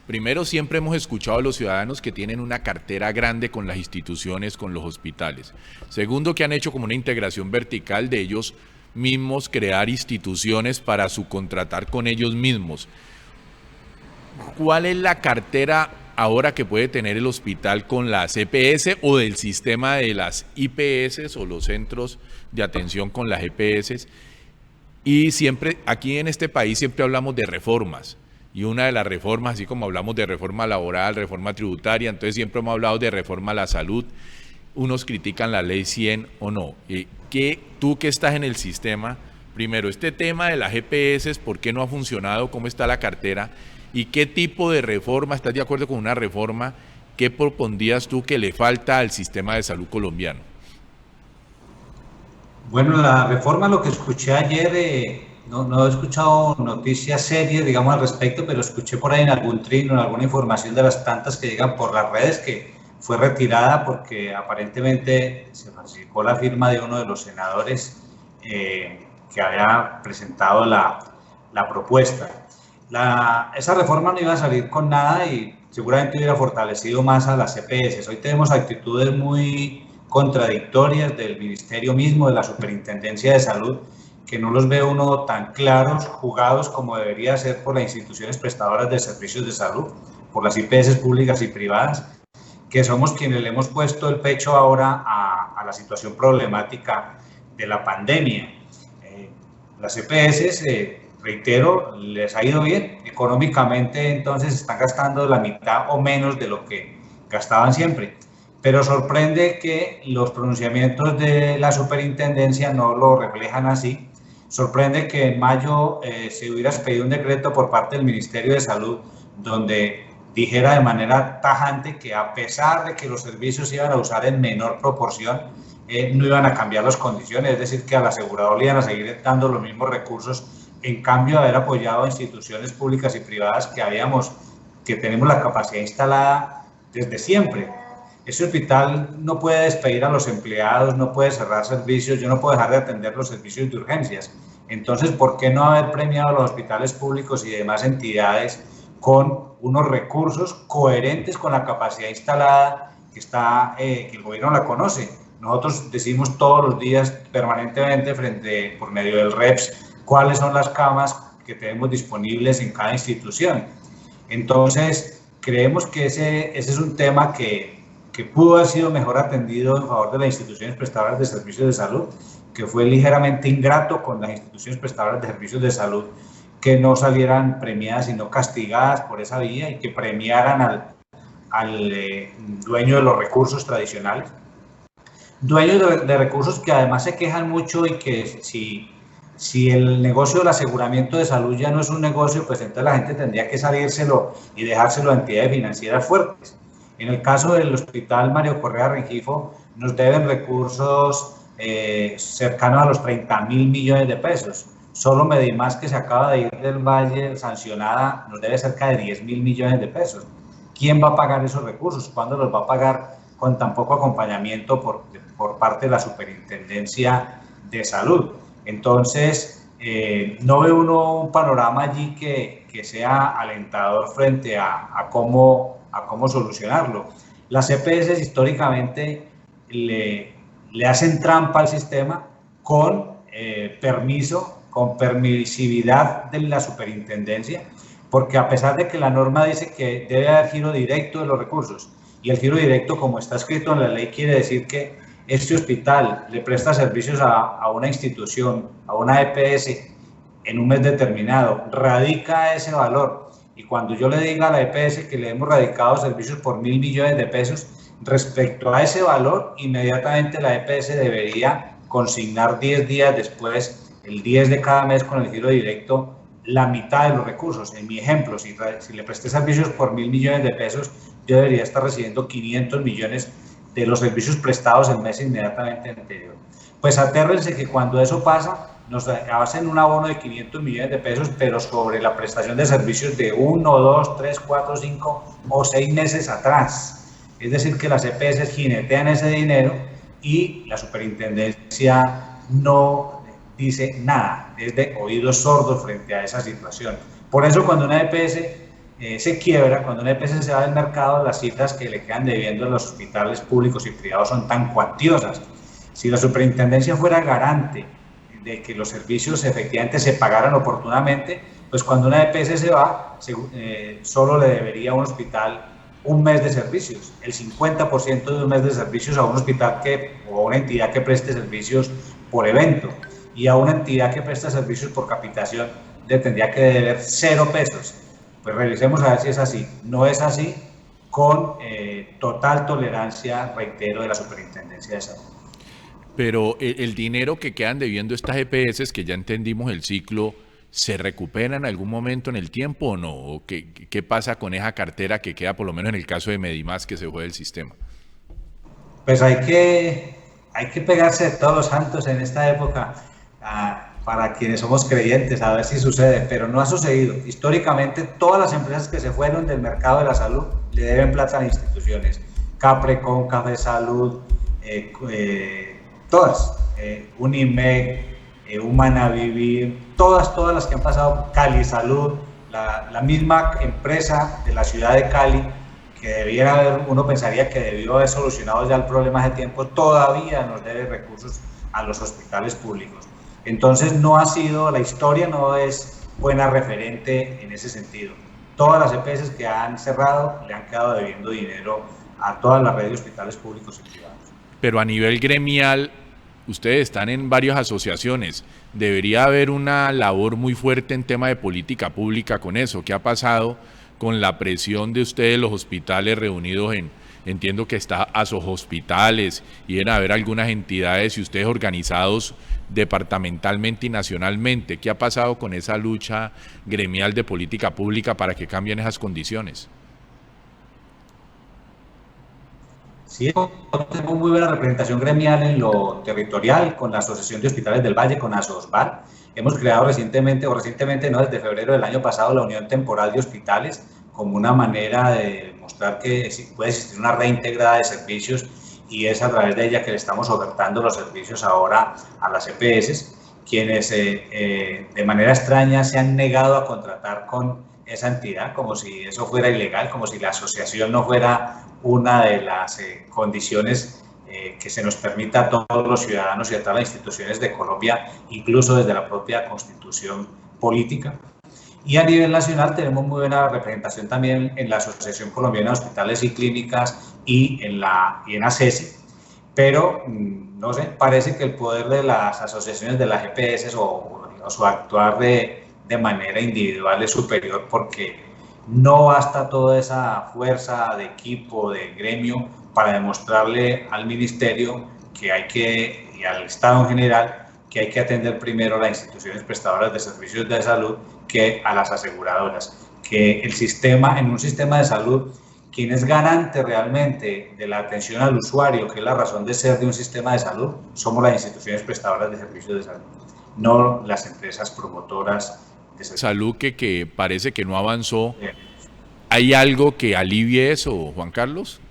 primero siempre hemos escuchado a los ciudadanos que tienen una cartera grande con las instituciones, con los hospitales. Segundo, que han hecho como una integración vertical de ellos mismos, crear instituciones para subcontratar con ellos mismos. ¿Cuál es la cartera ahora que puede tener el hospital con las EPS o del sistema de las IPS o los centros de atención con las EPS? Y siempre, aquí en este país siempre hablamos de reformas. Y una de las reformas, así como hablamos de reforma laboral, reforma tributaria, entonces siempre hemos hablado de reforma a la salud. Unos critican la ley 100 o no. Tú que estás en el sistema, primero, este tema de las EPS, ¿por qué no ha funcionado? ¿Cómo está la cartera? ¿Y qué tipo de reforma, estás de acuerdo con una reforma, qué propondrías tú que le falta al sistema de salud colombiano? Bueno, la reforma, lo que escuché ayer, no he escuchado noticias serias, digamos, al respecto, pero escuché por ahí en algún trino, en alguna información de las tantas que llegan por las redes, que fue retirada porque aparentemente se falsificó la firma de uno de los senadores que había presentado la propuesta. Esa reforma no iba a salir con nada y seguramente hubiera fortalecido más a las EPS. Hoy tenemos actitudes muy contradictorias del ministerio mismo, de la Superintendencia de Salud, que no los ve uno tan claros, jugados como debería ser por las instituciones prestadoras de servicios de salud, por las IPS públicas y privadas, que somos quienes le hemos puesto el pecho ahora a la situación problemática de la pandemia. Las EPS, reitero, les ha ido bien económicamente, entonces están gastando la mitad o menos de lo que gastaban siempre. Pero sorprende que los pronunciamientos de la superintendencia no lo reflejan así. Sorprende que en mayo se hubiera expedido un decreto por parte del Ministerio de Salud donde dijera de manera tajante que a pesar de que los servicios se iban a usar en menor proporción, no iban a cambiar las condiciones, es decir, que a la aseguradora le iban a seguir dando los mismos recursos, en cambio de haber apoyado a instituciones públicas y privadas que tenemos la capacidad instalada desde siempre. Ese hospital no puede despedir a los empleados, no puede cerrar servicios, yo no puedo dejar de atender los servicios de urgencias. Entonces, ¿por qué no haber premiado a los hospitales públicos y demás entidades con unos recursos coherentes con la capacidad instalada que el gobierno la conoce? Nosotros decimos todos los días, permanentemente, por medio del REPS, cuáles son las camas que tenemos disponibles en cada institución. Entonces, creemos que ese es un tema que pudo haber sido mejor atendido en favor de las instituciones prestadoras de servicios de salud, que fue ligeramente ingrato con las instituciones prestadoras de servicios de salud, que no salieran premiadas sino castigadas por esa vía y que premiaran al dueño de los recursos tradicionales. Dueños de recursos que además se quejan mucho y que si el negocio del aseguramiento de salud ya no es un negocio, pues entonces la gente tendría que salírselo y dejárselo a entidades financieras fuertes. En el caso del Hospital Mario Correa Rengifo, nos deben recursos cercanos a los 30.000 millones de pesos. Solo Medimás, que se acaba de ir del Valle sancionada, nos debe cerca de 10.000 millones de pesos. ¿Quién va a pagar esos recursos? ¿Cuándo los va a pagar con tan poco acompañamiento por parte de la Superintendencia de Salud? Entonces, no ve uno un panorama allí que sea alentador frente a cómo solucionarlo. Las EPS históricamente le hacen trampa al sistema con permisividad de la superintendencia, porque a pesar de que la norma dice que debe haber giro directo de los recursos, y el giro directo, como está escrito en la ley, quiere decir que este hospital le presta servicios a una institución, a una EPS, en un mes determinado, radica ese valor, y cuando yo le diga a la EPS que le hemos radicado servicios por 1.000 millones de pesos, respecto a ese valor, inmediatamente la EPS debería consignar 10 días después, el 10 de cada mes con el giro directo, la mitad de los recursos. En mi ejemplo, si le presté servicios por 1.000 millones de pesos, yo debería estar recibiendo 500 millones de los servicios prestados el mes inmediatamente anterior. Pues atérrense que cuando eso pasa, nos hacen un abono de 500 millones de pesos, pero sobre la prestación de servicios de 1, 2, 3, 4, 5 o 6 meses atrás. Es decir, que las EPS jinetean ese dinero y la superintendencia no dice nada, es de oídos sordos frente a esa situación. Por eso cuando una EPS se quiebra, cuando una EPS se va del mercado, las cifras que le quedan debiendo a los hospitales públicos y privados son tan cuantiosas. Si la superintendencia fuera garante de que los servicios efectivamente se pagaran oportunamente, pues cuando una EPS se va, solo le debería a un hospital un mes de servicios, el 50% de un mes de servicios a un hospital o a una entidad que preste servicios por evento, y a una entidad que presta servicios por capitación le tendría que deber 0 pesos. Pues revisemos a ver si es así. No es así, con total tolerancia, reitero, de la Superintendencia de Salud. Pero el dinero que quedan debiendo estas EPS, que ya entendimos el ciclo, ¿se recupera en algún momento en el tiempo o no? ¿O qué pasa con esa cartera que queda, por lo menos en el caso de Medimás, que se fue del sistema? Pues hay que pegarse de todos los santos en esta época para quienes somos creyentes, a ver si sucede, pero no ha sucedido. Históricamente, todas las empresas que se fueron del mercado de la salud le deben plata a las instituciones. Caprecon, Café Salud, todas, Unimec, Humana Vivir, todas las que han pasado, Cali Salud, la misma empresa de la ciudad de Cali, que uno pensaría que debió haber solucionado ya el problema hace tiempo, todavía nos debe recursos a los hospitales públicos. Entonces la historia no es buena referente en ese sentido. Todas las EPS que han cerrado le han quedado debiendo dinero a todas las redes de hospitales públicos y privados. Pero a nivel gremial, ustedes están en varias asociaciones. Debería haber una labor muy fuerte en tema de política pública con eso. ¿Qué ha pasado con la presión de ustedes, los hospitales reunidos entiendo que está Asohospitales, y deben haber algunas entidades y ustedes organizados departamentalmente y nacionalmente? ¿Qué ha pasado con esa lucha gremial de política pública para que cambien esas condiciones? Sí, tenemos muy buena representación gremial en lo territorial con la Asociación de Hospitales del Valle, con ASOSVAL. Hemos creado recientemente, no, desde febrero del año pasado, la Unión Temporal de Hospitales, como una manera de mostrar que puede existir una red integrada de servicios, y es a través de ella que le estamos ofertando los servicios ahora a las EPS, quienes de manera extraña se han negado a contratar con esa entidad, como si eso fuera ilegal, como si la asociación no fuera una de las condiciones que se nos permita a todos los ciudadanos y a todas las instituciones de Colombia, incluso desde la propia Constitución política. Y a nivel nacional tenemos muy buena representación también en la Asociación Colombiana de Hospitales y Clínicas y en ACESI, pero no sé, parece que el poder de las asociaciones de las EPS o su actuar de manera individual es superior, porque no basta toda esa fuerza de equipo, de gremio, para demostrarle al ministerio y al Estado en general, que hay que atender primero a las instituciones prestadoras de servicios de salud que a las aseguradoras, que en un sistema de salud, quien es garante realmente de la atención al usuario, que es la razón de ser de un sistema de salud, somos las instituciones prestadoras de servicios de salud, no las empresas promotoras de salud que parece que no avanzó. ¿Hay algo que alivie eso, Juan Carlos?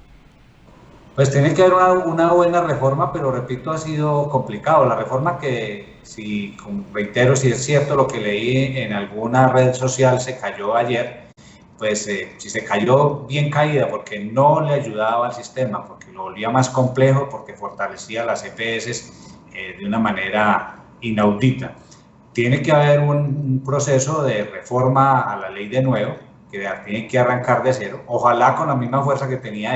Pues tiene que haber una buena reforma, pero repito, ha sido complicado. La reforma que, reitero, si es cierto lo que leí en alguna red social, se cayó ayer, pues si se cayó, bien caída, porque no le ayudaba al sistema, porque lo volvía más complejo, porque fortalecía las EPS de una manera inaudita. Tiene que haber un proceso de reforma a la ley de nuevo, que tiene que arrancar de cero, ojalá con la misma fuerza que tenía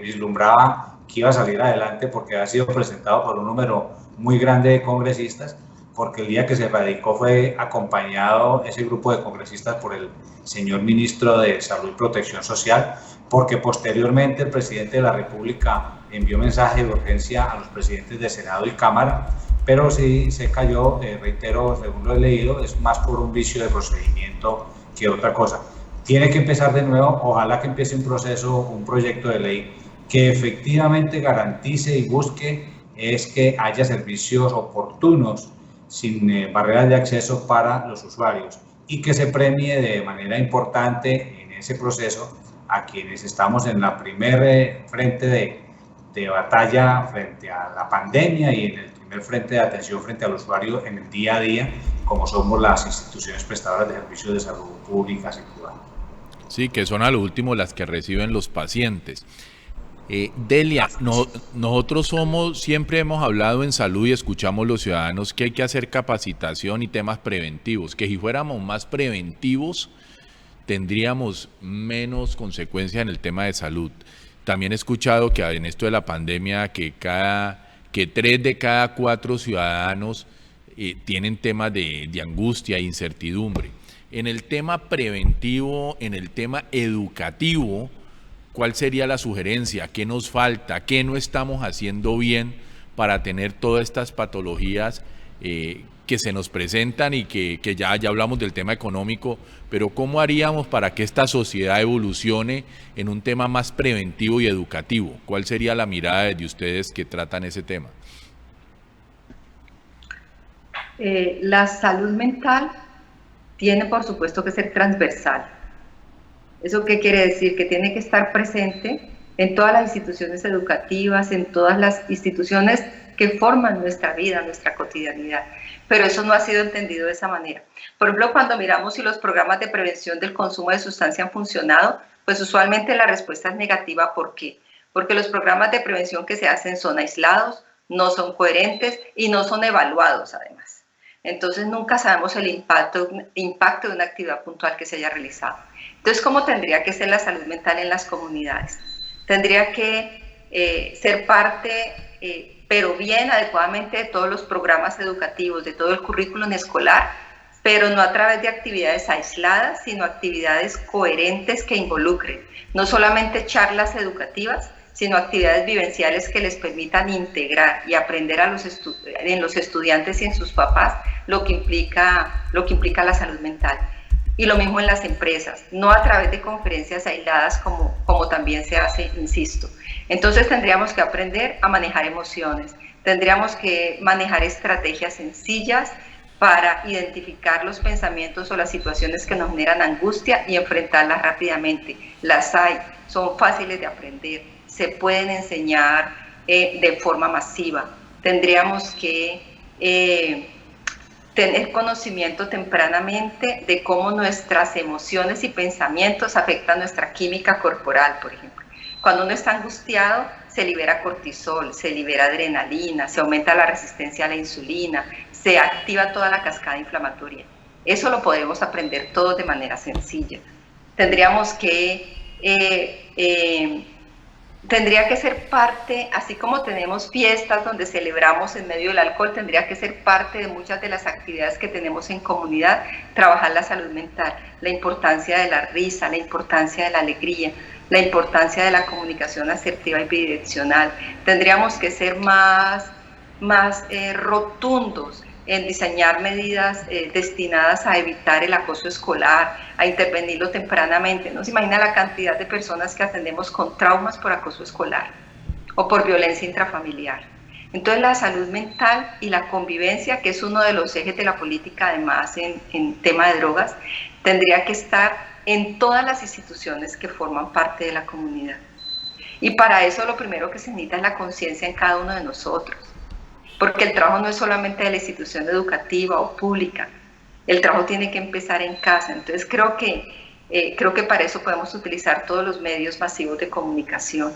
vislumbraba que iba a salir adelante, porque ha sido presentado por un número muy grande de congresistas, porque el día que se radicó fue acompañado ese grupo de congresistas por el señor ministro de Salud y Protección Social, porque posteriormente el presidente de la República envió mensaje de urgencia a los presidentes de Senado y Cámara, pero sí se cayó, reitero, según lo he leído, es más por un vicio de procedimiento que otra cosa. Tiene que empezar de nuevo, ojalá que empiece un proyecto de ley que efectivamente garantice y busque es que haya servicios oportunos, sin barreras de acceso para los usuarios, y que se premie de manera importante en ese proceso a quienes estamos en la primer frente de batalla frente a la pandemia y en el primer frente de atención frente al usuario en el día a día, como somos las instituciones prestadoras de servicios de salud públicas y privadas. Sí, que son a lo último las que reciben los pacientes. Delia, nosotros siempre hemos hablado en salud y escuchamos los ciudadanos que hay que hacer capacitación y temas preventivos, que si fuéramos más preventivos tendríamos menos consecuencias en el tema de salud. También he escuchado que en esto de la pandemia que 3 de cada 4 ciudadanos tienen temas de angustia e incertidumbre. En el tema preventivo, en el tema educativo, ¿cuál sería la sugerencia? ¿Qué nos falta? ¿Qué no estamos haciendo bien para tener todas estas patologías que se nos presentan y que ya hablamos del tema económico, pero cómo haríamos para que esta sociedad evolucione en un tema más preventivo y educativo? ¿Cuál sería la mirada de ustedes que tratan ese tema? La salud mental tiene, por supuesto, que ser transversal. ¿Eso qué quiere decir? Que tiene que estar presente en todas las instituciones educativas, en todas las instituciones que forman nuestra vida, nuestra cotidianidad. Pero eso no ha sido entendido de esa manera. Por ejemplo, cuando miramos si los programas de prevención del consumo de sustancia han funcionado, pues usualmente la respuesta es negativa. ¿Por qué? Porque los programas de prevención que se hacen son aislados, no son coherentes y no son evaluados además. Entonces nunca sabemos el impacto de una actividad puntual que se haya realizado. Entonces, ¿cómo tendría que ser la salud mental en las comunidades? Tendría que ser parte, pero bien adecuadamente, de todos los programas educativos, de todo el currículum escolar, pero no a través de actividades aisladas, sino actividades coherentes que involucren, no solamente charlas educativas, sino actividades vivenciales que les permitan integrar y aprender en los estudiantes y en sus papás lo que implica la salud mental. Y lo mismo en las empresas, no a través de conferencias aisladas como también se hace, insisto. Entonces tendríamos que aprender a manejar emociones, tendríamos que manejar estrategias sencillas para identificar los pensamientos o las situaciones que nos generan angustia y enfrentarlas rápidamente. Las hay, son fáciles de aprender, se pueden enseñar de forma masiva. Tendríamos que tener conocimiento tempranamente de cómo nuestras emociones y pensamientos afectan nuestra química corporal, por ejemplo. Cuando uno está angustiado, se libera cortisol, se libera adrenalina, se aumenta la resistencia a la insulina, se activa toda la cascada inflamatoria. Eso lo podemos aprender todos de manera sencilla. Tendríamos que tendría que ser parte, así como tenemos fiestas donde celebramos en medio del alcohol, tendría que ser parte de muchas de las actividades que tenemos en comunidad, trabajar la salud mental, la importancia de la risa, la importancia de la alegría, la importancia de la comunicación asertiva y bidireccional. Tendríamos que ser más rotundos en diseñar medidas destinadas a evitar el acoso escolar, a intervenirlo tempranamente. No se imagina la cantidad de personas que atendemos con traumas por acoso escolar o por violencia intrafamiliar. Entonces la salud mental y la convivencia, que es uno de los ejes de la política además en tema de drogas, tendría que estar en todas las instituciones que forman parte de la comunidad. Y para eso lo primero que se necesita es la conciencia en cada uno de nosotros. Porque el trabajo no es solamente de la institución educativa o pública, el trabajo tiene que empezar en casa. Entonces creo que para eso podemos utilizar todos los medios masivos de comunicación.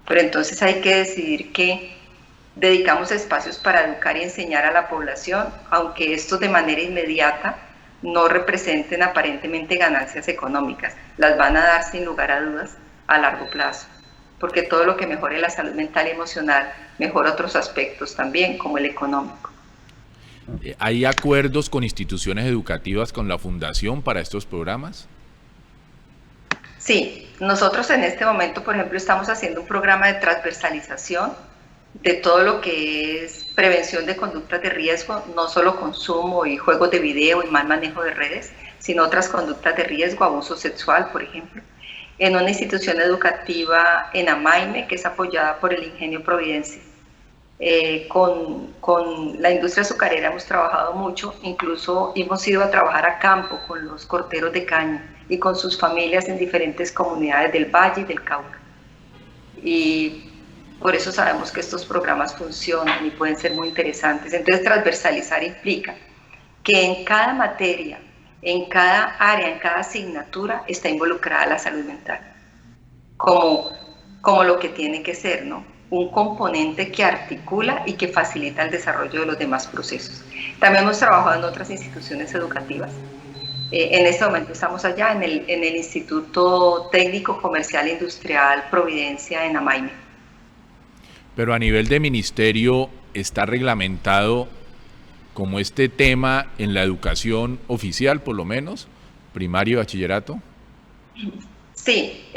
Pero entonces hay que decidir que dedicamos espacios para educar y enseñar a la población, aunque estos de manera inmediata no representen aparentemente ganancias económicas. Las van a dar sin lugar a dudas a largo plazo, porque todo lo que mejore la salud mental y emocional mejora otros aspectos también, como el económico. ¿Hay acuerdos con instituciones educativas con la Fundación para estos programas? Sí, nosotros en este momento, por ejemplo, estamos haciendo un programa de transversalización de todo lo que es prevención de conductas de riesgo, no solo consumo y juegos de video y mal manejo de redes, sino otras conductas de riesgo, abuso sexual, por ejemplo, en una institución educativa en Amaime, que es apoyada por el Ingenio Providencia. Con la industria azucarera hemos trabajado mucho, incluso hemos ido a trabajar a campo con los corteros de caña y con sus familias en diferentes comunidades del Valle y del Cauca. Y por eso sabemos que estos programas funcionan y pueden ser muy interesantes. Entonces, transversalizar implica que en cada materia, en cada área, en cada asignatura está involucrada la salud mental, como lo que tiene que ser, ¿no? Un componente que articula y que facilita el desarrollo de los demás procesos. También hemos trabajado en otras instituciones educativas. En este momento estamos allá en el Instituto Técnico Comercial e Industrial Providencia en Amaime. Pero a nivel de ministerio, ¿está reglamentado como este tema en la educación oficial, por lo menos, primario y bachillerato? Sí,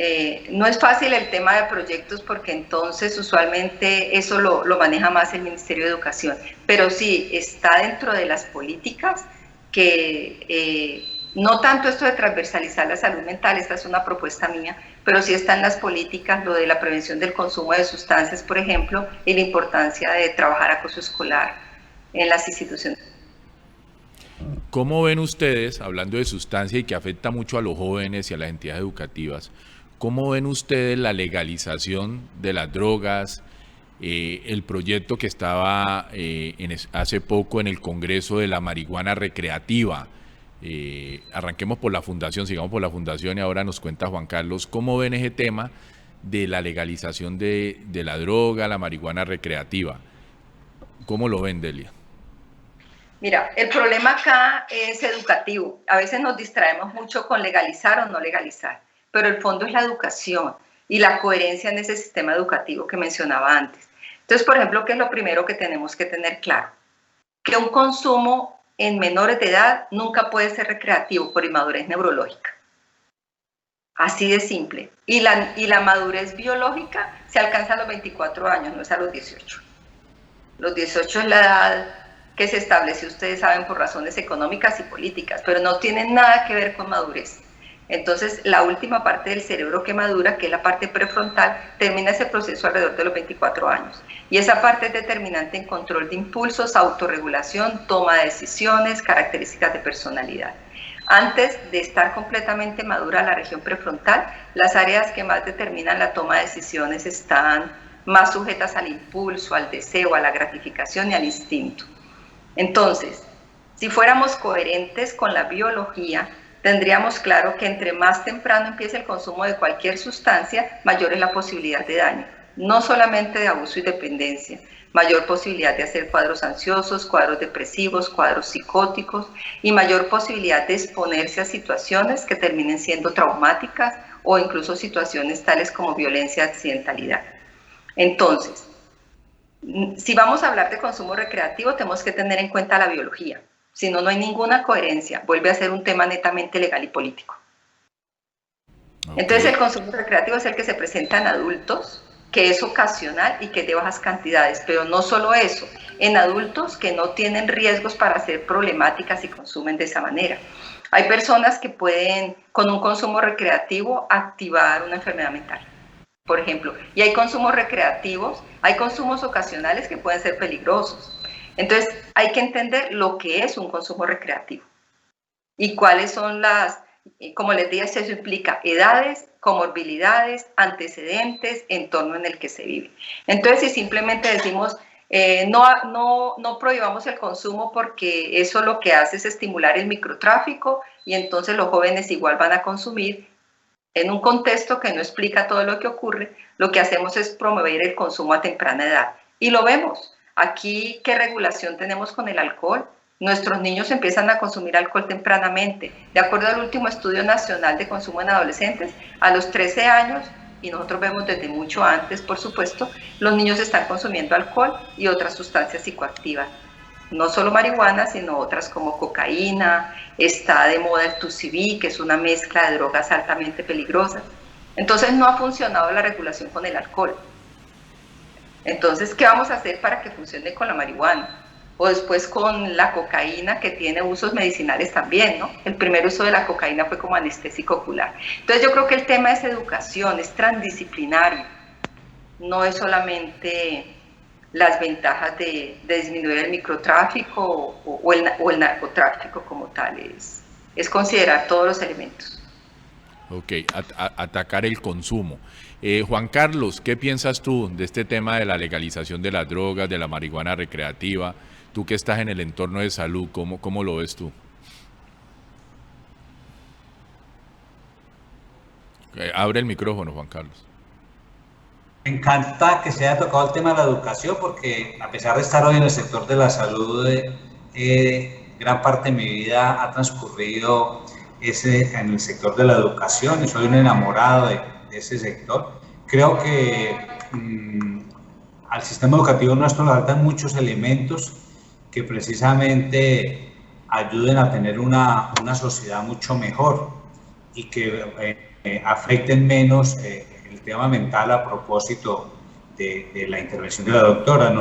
no es fácil el tema de proyectos porque entonces usualmente eso lo maneja más el Ministerio de Educación, pero sí está dentro de las políticas que no tanto esto de transversalizar la salud mental, esta es una propuesta mía, pero sí está en las políticas lo de la prevención del consumo de sustancias, por ejemplo, y la importancia de trabajar acoso escolar en las instituciones. ¿Cómo ven ustedes, hablando de sustancia y que afecta mucho a los jóvenes y a las entidades educativas, cómo ven ustedes la legalización de las drogas, el proyecto que estaba hace poco en el Congreso de la marihuana recreativa? Arranquemos por la Fundación, sigamos por la Fundación y ahora nos cuenta Juan Carlos, ¿cómo ven ese tema de la legalización de la droga, la marihuana recreativa? ¿Cómo lo ven, Delia? Mira, el problema acá es educativo. A veces nos distraemos mucho con legalizar o no legalizar, pero el fondo es la educación y la coherencia en ese sistema educativo que mencionaba antes. Entonces, por ejemplo, ¿qué es lo primero que tenemos que tener claro? Que un consumo en menores de edad nunca puede ser recreativo por inmadurez neurológica. Así de simple. Y la madurez biológica se alcanza a los 24 años, no es a los 18. Los 18 es la edad que se estableció, ustedes saben, por razones económicas y políticas, pero no tienen nada que ver con madurez. Entonces, la última parte del cerebro que madura, que es la parte prefrontal, termina ese proceso alrededor de los 24 años. Y esa parte es determinante en control de impulsos, autorregulación, toma de decisiones, características de personalidad. Antes de estar completamente madura la región prefrontal, las áreas que más determinan la toma de decisiones están más sujetas al impulso, al deseo, a la gratificación y al instinto. Entonces, si fuéramos coherentes con la biología, tendríamos claro que entre más temprano empiece el consumo de cualquier sustancia, mayor es la posibilidad de daño, no solamente de abuso y dependencia, mayor posibilidad de hacer cuadros ansiosos, cuadros depresivos, cuadros psicóticos y mayor posibilidad de exponerse a situaciones que terminen siendo traumáticas o incluso situaciones tales como violencia, accidentalidad. Entonces, si vamos a hablar de consumo recreativo, tenemos que tener en cuenta la biología. Si no, no hay ninguna coherencia. Vuelve a ser un tema netamente legal y político. Okay. Entonces, el consumo recreativo es el que se presenta en adultos, que es ocasional y que es de bajas cantidades, pero no solo eso, en adultos que no tienen riesgos para ser problemáticas y consumen de esa manera. Hay personas que pueden, con un consumo recreativo, activar una enfermedad mental, por ejemplo, y hay consumos recreativos, hay consumos ocasionales que pueden ser peligrosos. Entonces, hay que entender lo que es un consumo recreativo y cuáles son las, como les dije, eso implica edades, comorbilidades, antecedentes, entorno en el que se vive. Entonces, si simplemente decimos, no prohibamos el consumo porque eso lo que hace es estimular el microtráfico y entonces los jóvenes igual van a consumir, en un contexto que no explica todo lo que ocurre, lo que hacemos es promover el consumo a temprana edad. Y lo vemos. Aquí, ¿qué regulación tenemos con el alcohol? Nuestros niños empiezan a consumir alcohol tempranamente. De acuerdo al último estudio nacional de consumo en adolescentes, a los 13 años, y nosotros vemos desde mucho antes, por supuesto, los niños están consumiendo alcohol y otras sustancias psicoactivas. No solo marihuana, sino otras como cocaína, está de moda el TUCB, que es una mezcla de drogas altamente peligrosas. Entonces no ha funcionado la regulación con el alcohol. Entonces, ¿qué vamos a hacer para que funcione con la marihuana? O después con la cocaína, que tiene usos medicinales también, ¿no? El primer uso de la cocaína fue como anestésico ocular. Entonces yo creo que el tema es educación, es transdisciplinario. No es solamente las ventajas de disminuir el microtráfico o el narcotráfico como tal, es considerar todos los elementos. Ok, atacar el consumo. Juan Carlos, ¿qué piensas tú de este tema de la legalización de las drogas, de la marihuana recreativa? Tú que estás en el entorno de salud, ¿cómo lo ves tú? Abre el micrófono, Juan Carlos. Me encanta que se haya tocado el tema de la educación, porque a pesar de estar hoy en el sector de la salud, gran parte de mi vida ha transcurrido en el sector de la educación y soy un enamorado de ese sector. Creo que al sistema educativo nuestro le faltan muchos elementos que precisamente ayuden a tener una sociedad mucho mejor y que afecten menos el tema mental a propósito de la intervención de la doctora.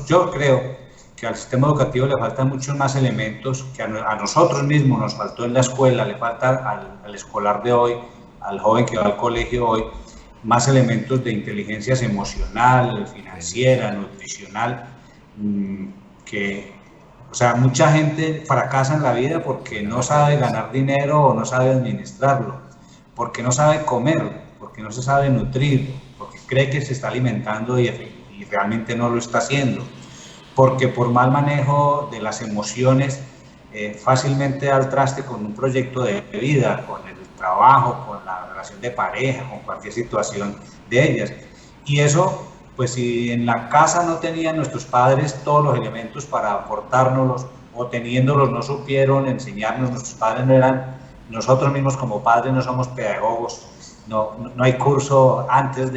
Yo creo que al sistema educativo le faltan muchos más elementos que a nosotros mismos nos faltó en la escuela, le falta al escolar de hoy, al joven que va al colegio hoy, más elementos de inteligencia emocional, financiera, nutricional, o sea, mucha gente fracasa en la vida porque no sabe ganar dinero o no sabe administrarlo, porque no sabe comer, porque no se sabe nutrir, porque cree que se está alimentando y realmente no lo está haciendo, porque por mal manejo de las emociones fácilmente da al traste con un proyecto de vida, con el trabajo, con la relación de pareja, con cualquier situación de ellas. Y eso, pues si en la casa no tenían nuestros padres todos los elementos para aportárnoslos, o teniéndolos no supieron enseñarnos, nuestros padres no eran, nosotros mismos como padres no somos pedagogos, no hay curso antes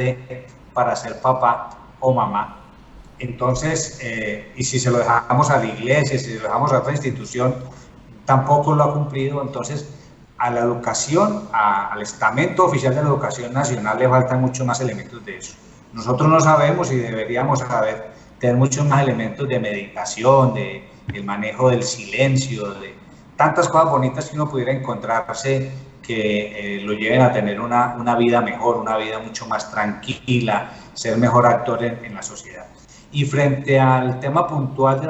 para ser papá o mamá. Entonces, y si se lo dejamos a la iglesia, si se lo dejamos a otra institución, tampoco lo ha cumplido. Entonces, a la educación, al estamento oficial de la educación nacional le faltan muchos más elementos de eso. Nosotros no sabemos y deberíamos saber, tener muchos más elementos de meditación, de el manejo del silencio, de tantas cosas bonitas que uno pudiera encontrarse que lo lleven a tener una vida mejor, una vida mucho más tranquila, ser mejor actor en la sociedad. Y frente al tema puntual de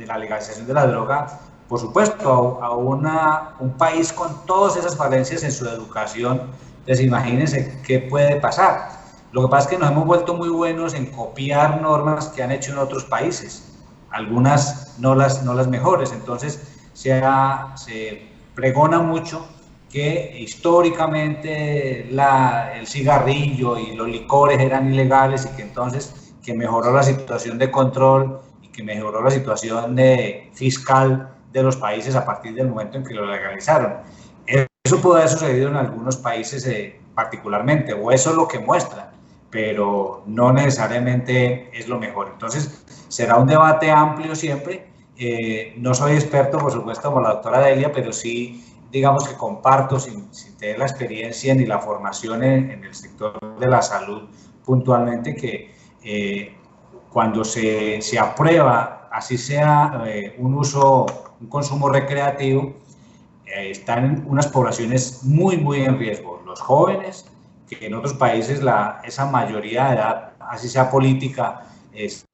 la legalización de la droga, por supuesto, a un país con todas esas falencias en su educación, pues imagínense qué puede pasar. Lo que pasa es que nos hemos vuelto muy buenos en copiar normas que han hecho en otros países, algunas no las mejores, entonces se pregona mucho que históricamente el cigarrillo y los licores eran ilegales y que entonces que mejoró la situación de control y que mejoró la situación fiscal de los países a partir del momento en que lo legalizaron. Eso puede haber sucedido en algunos países particularmente, o eso es lo que muestran, pero no necesariamente es lo mejor. Entonces, será un debate amplio siempre. No soy experto, por supuesto, como la doctora Delia, pero sí, digamos que comparto, sin tener la experiencia ni la formación en el sector de la salud puntualmente, que cuando se aprueba, así sea un consumo recreativo, están unas poblaciones muy en riesgo. Los jóvenes, que en otros países esa mayoría de edad, así sea política,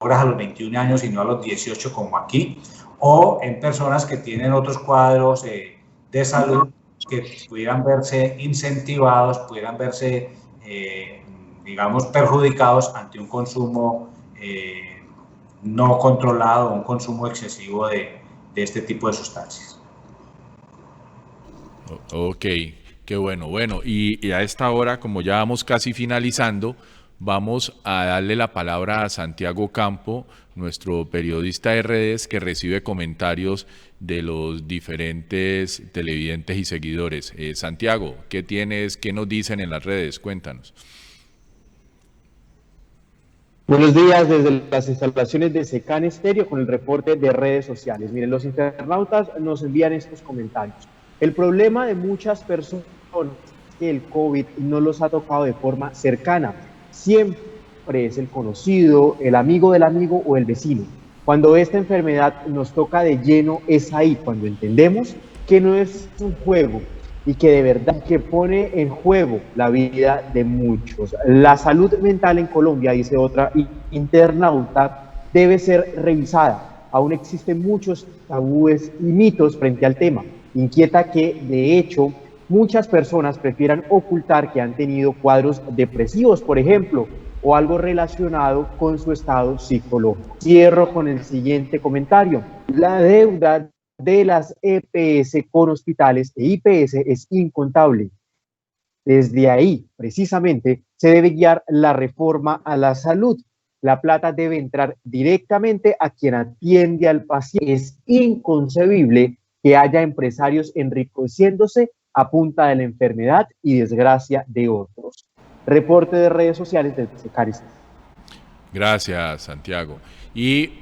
ahora a los 21 años y no a los 18 como aquí, o en personas que tienen otros cuadros de salud que pudieran verse incentivados, pudieran verse, digamos, perjudicados ante un consumo no controlado, un consumo excesivo de este tipo de sustancias. Ok, qué bueno. Bueno, y a esta hora, como ya vamos casi finalizando, vamos a darle la palabra a Santiago Campo, nuestro periodista de redes que recibe comentarios de los diferentes televidentes y seguidores. Santiago, ¿qué tienes, qué nos dicen en las redes? Cuéntanos. Buenos días desde las instalaciones de Secan Estéreo con el reporte de redes sociales. Miren, los internautas nos envían estos comentarios. El problema de muchas personas es que el COVID no los ha tocado de forma cercana. Siempre es el conocido, el amigo del amigo o el vecino. Cuando esta enfermedad nos toca de lleno, es ahí cuando entendemos que no es un juego y que de verdad que pone en juego la vida de muchos. La salud mental en Colombia, dice otra internauta, debe ser revisada. Aún existen muchos tabúes y mitos frente al tema. Inquieta que, de hecho, muchas personas prefieran ocultar que han tenido cuadros depresivos, por ejemplo, o algo relacionado con su estado psicológico. Cierro con el siguiente comentario. La deuda de las EPS con hospitales e IPS es incontable. Desde ahí, precisamente, se debe guiar la reforma a la salud. La plata debe entrar directamente a quien atiende al paciente. Es inconcebible que haya empresarios enriqueciéndose a punta de la enfermedad y desgracia de otros. Reporte de redes sociales de Secan. Gracias, Santiago. Y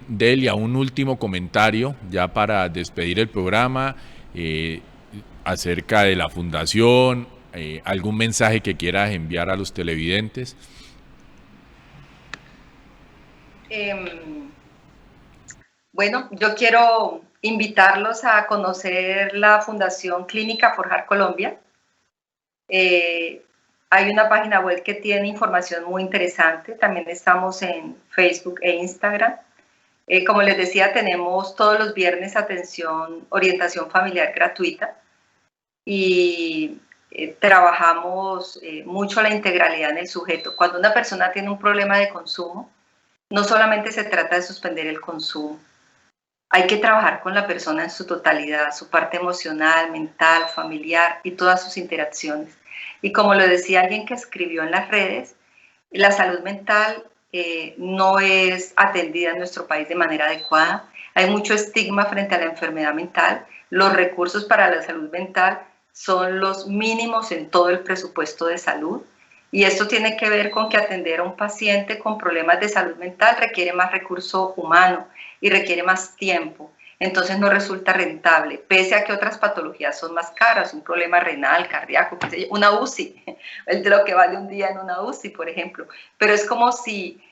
Delia, un último comentario ya para despedir el programa acerca de la fundación, algún mensaje que quieras enviar a los televidentes. Bueno, yo quiero invitarlos a conocer la Fundación Clínica Forjar Colombia. Hay una página web que tiene información muy interesante. También estamos en Facebook e Instagram. Como les decía, tenemos todos los viernes orientación familiar gratuita y trabajamos mucho la integralidad en el sujeto. Cuando una persona tiene un problema de consumo, no solamente se trata de suspender el consumo, hay que trabajar con la persona en su totalidad, su parte emocional, mental, familiar y todas sus interacciones. Y como lo decía alguien que escribió en las redes, la salud mental no es atendida en nuestro país de manera adecuada. Hay mucho estigma frente a la enfermedad mental. Los recursos para la salud mental son los mínimos en todo el presupuesto de salud. Y esto tiene que ver con que atender a un paciente con problemas de salud mental requiere más recurso humano y requiere más tiempo. Entonces no resulta rentable, pese a que otras patologías son más caras, un problema renal, cardíaco, una UCI, es de lo que vale un día en una UCI, por ejemplo. Pero es como si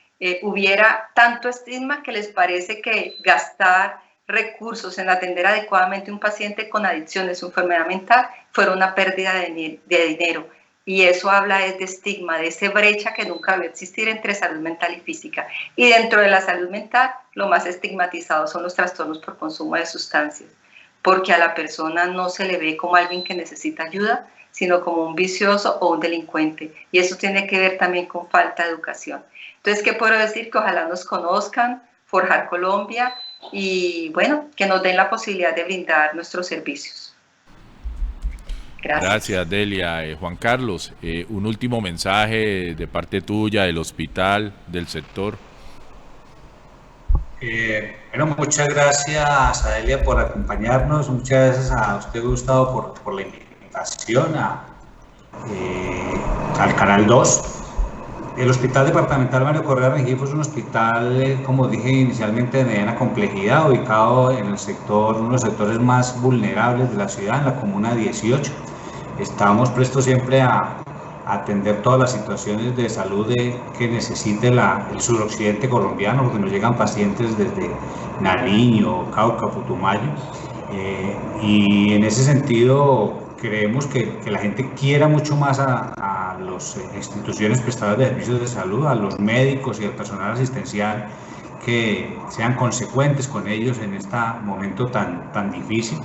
hubiera tanto estigma que les parece que gastar recursos en atender adecuadamente a un paciente con adicciones o enfermedad mental fuera una pérdida de dinero. Y eso habla de estigma, de esa brecha que nunca debe existir entre salud mental y física. Y dentro de la salud mental, lo más estigmatizado son los trastornos por consumo de sustancias, porque a la persona no se le ve como alguien que necesita ayuda, sino como un vicioso o un delincuente. Y eso tiene que ver también con falta de educación. Entonces, ¿qué puedo decir? Que ojalá nos conozcan, Forjar Colombia, y bueno, que nos den la posibilidad de brindar nuestros servicios. Gracias, Delia. Juan Carlos, un último mensaje de parte tuya, del hospital, del sector. Bueno, muchas gracias a Delia por acompañarnos, muchas gracias a usted, Gustavo, por la invitación al Canal 2. El Hospital Departamental Mario Correa Rengifo es un hospital, como dije inicialmente, de mediana complejidad, ubicado en el sector, uno de los sectores más vulnerables de la ciudad, en la Comuna 18. Estamos prestos siempre a atender todas las situaciones de salud que necesite el suroccidente colombiano, porque nos llegan pacientes desde Nariño, Cauca, Putumayo, y en ese sentido creemos que la gente quiera mucho más a las instituciones prestadoras de servicios de salud, a los médicos y al personal asistencial, que sean consecuentes con ellos en este momento tan difícil.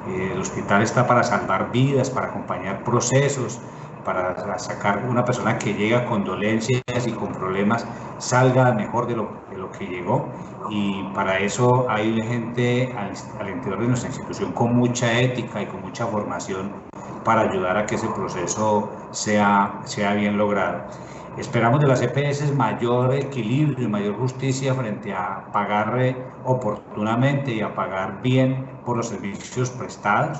El hospital está para salvar vidas, para acompañar procesos, para sacar una persona que llega con dolencias y con problemas, salga mejor de lo que llegó, y para eso hay gente al interior de nuestra institución con mucha ética y con mucha formación para ayudar a que ese proceso sea bien logrado. Esperamos de las EPS mayor equilibrio y mayor justicia frente a pagar oportunamente y a pagar bien por los servicios prestados,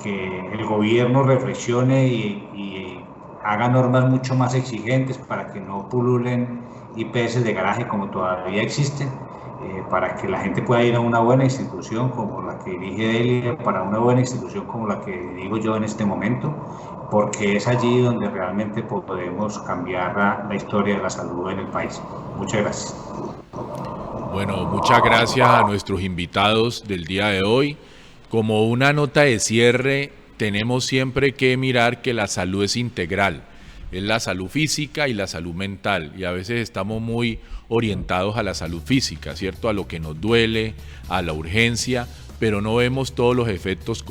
que el gobierno reflexione y haga normas mucho más exigentes para que no pululen IPS de garaje como todavía existen, para que la gente pueda ir a una buena institución como la que dirige Delia, para una buena institución como la que digo yo en este momento, porque es allí donde realmente podemos cambiar la historia de la salud en el país. Muchas gracias. Bueno, muchas gracias a nuestros invitados del día de hoy. Como una nota de cierre, tenemos siempre que mirar que la salud es integral. Es la salud física y la salud mental, y a veces estamos muy orientados a la salud física, ¿cierto? A lo que nos duele, a la urgencia, pero no vemos todos los efectos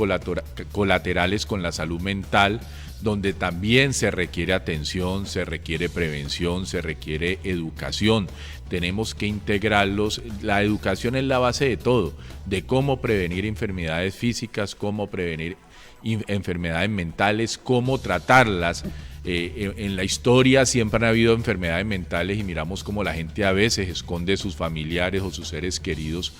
colaterales con la salud mental, donde también se requiere atención, se requiere prevención, se requiere educación. Tenemos que integrarlos. La educación es la base de todo, de cómo prevenir enfermedades físicas, cómo prevenir enfermedades mentales, cómo tratarlas. En la historia siempre han habido enfermedades mentales y miramos cómo la gente a veces esconde a sus familiares o sus seres queridos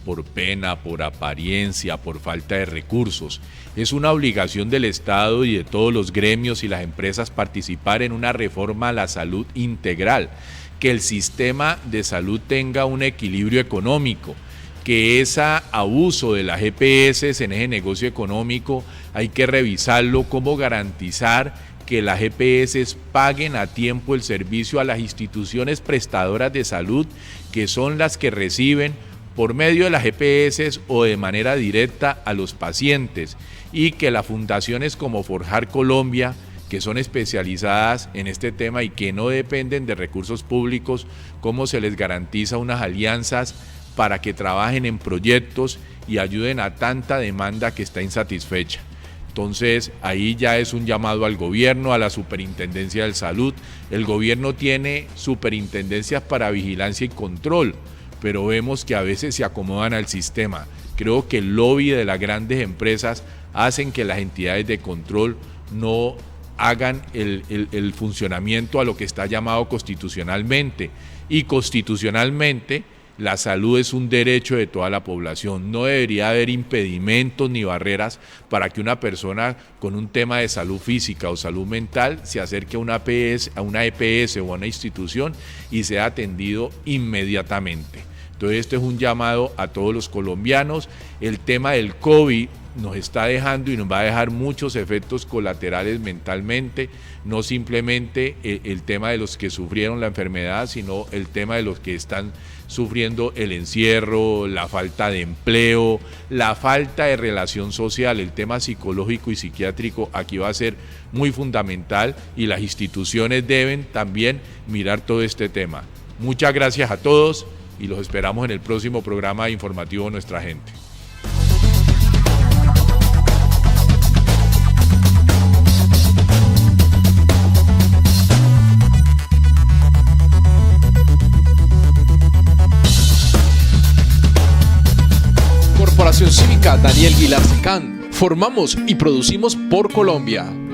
por pena, por apariencia, por falta de recursos. Es una obligación del Estado y de todos los gremios y las empresas participar en una reforma a la salud integral, que el sistema de salud tenga un equilibrio económico, que ese abuso de las EPS en ese negocio económico hay que revisarlo, cómo garantizar que las EPS paguen a tiempo el servicio a las instituciones prestadoras de salud, que son las que reciben por medio de las EPS o de manera directa a los pacientes, y que las fundaciones como Forjar Colombia, que son especializadas en este tema y que no dependen de recursos públicos, cómo se les garantiza unas alianzas para que trabajen en proyectos y ayuden a tanta demanda que está insatisfecha. Entonces, ahí ya es un llamado al gobierno, a la Superintendencia de Salud. El gobierno tiene superintendencias para vigilancia y control, pero vemos que a veces se acomodan al sistema. Creo que el lobby de las grandes empresas hacen que las entidades de control no hagan el funcionamiento a lo que está llamado constitucionalmente. Y constitucionalmente, la salud es un derecho de toda la población. No debería haber impedimentos ni barreras para que una persona con un tema de salud física o salud mental se acerque a una EPS o a una institución y sea atendido inmediatamente. Entonces, este es un llamado a todos los colombianos. El tema del COVID nos está dejando y nos va a dejar muchos efectos colaterales mentalmente, no simplemente el tema de los que sufrieron la enfermedad, sino el tema de los que están sufriendo el encierro, la falta de empleo, la falta de relación social. El tema psicológico y psiquiátrico aquí va a ser muy fundamental y las instituciones deben también mirar todo este tema. Muchas gracias a todos y los esperamos en el próximo programa informativo Nuestra Gente. Corporación Cívica Daniel Guilar Secán. Formamos y producimos por Colombia.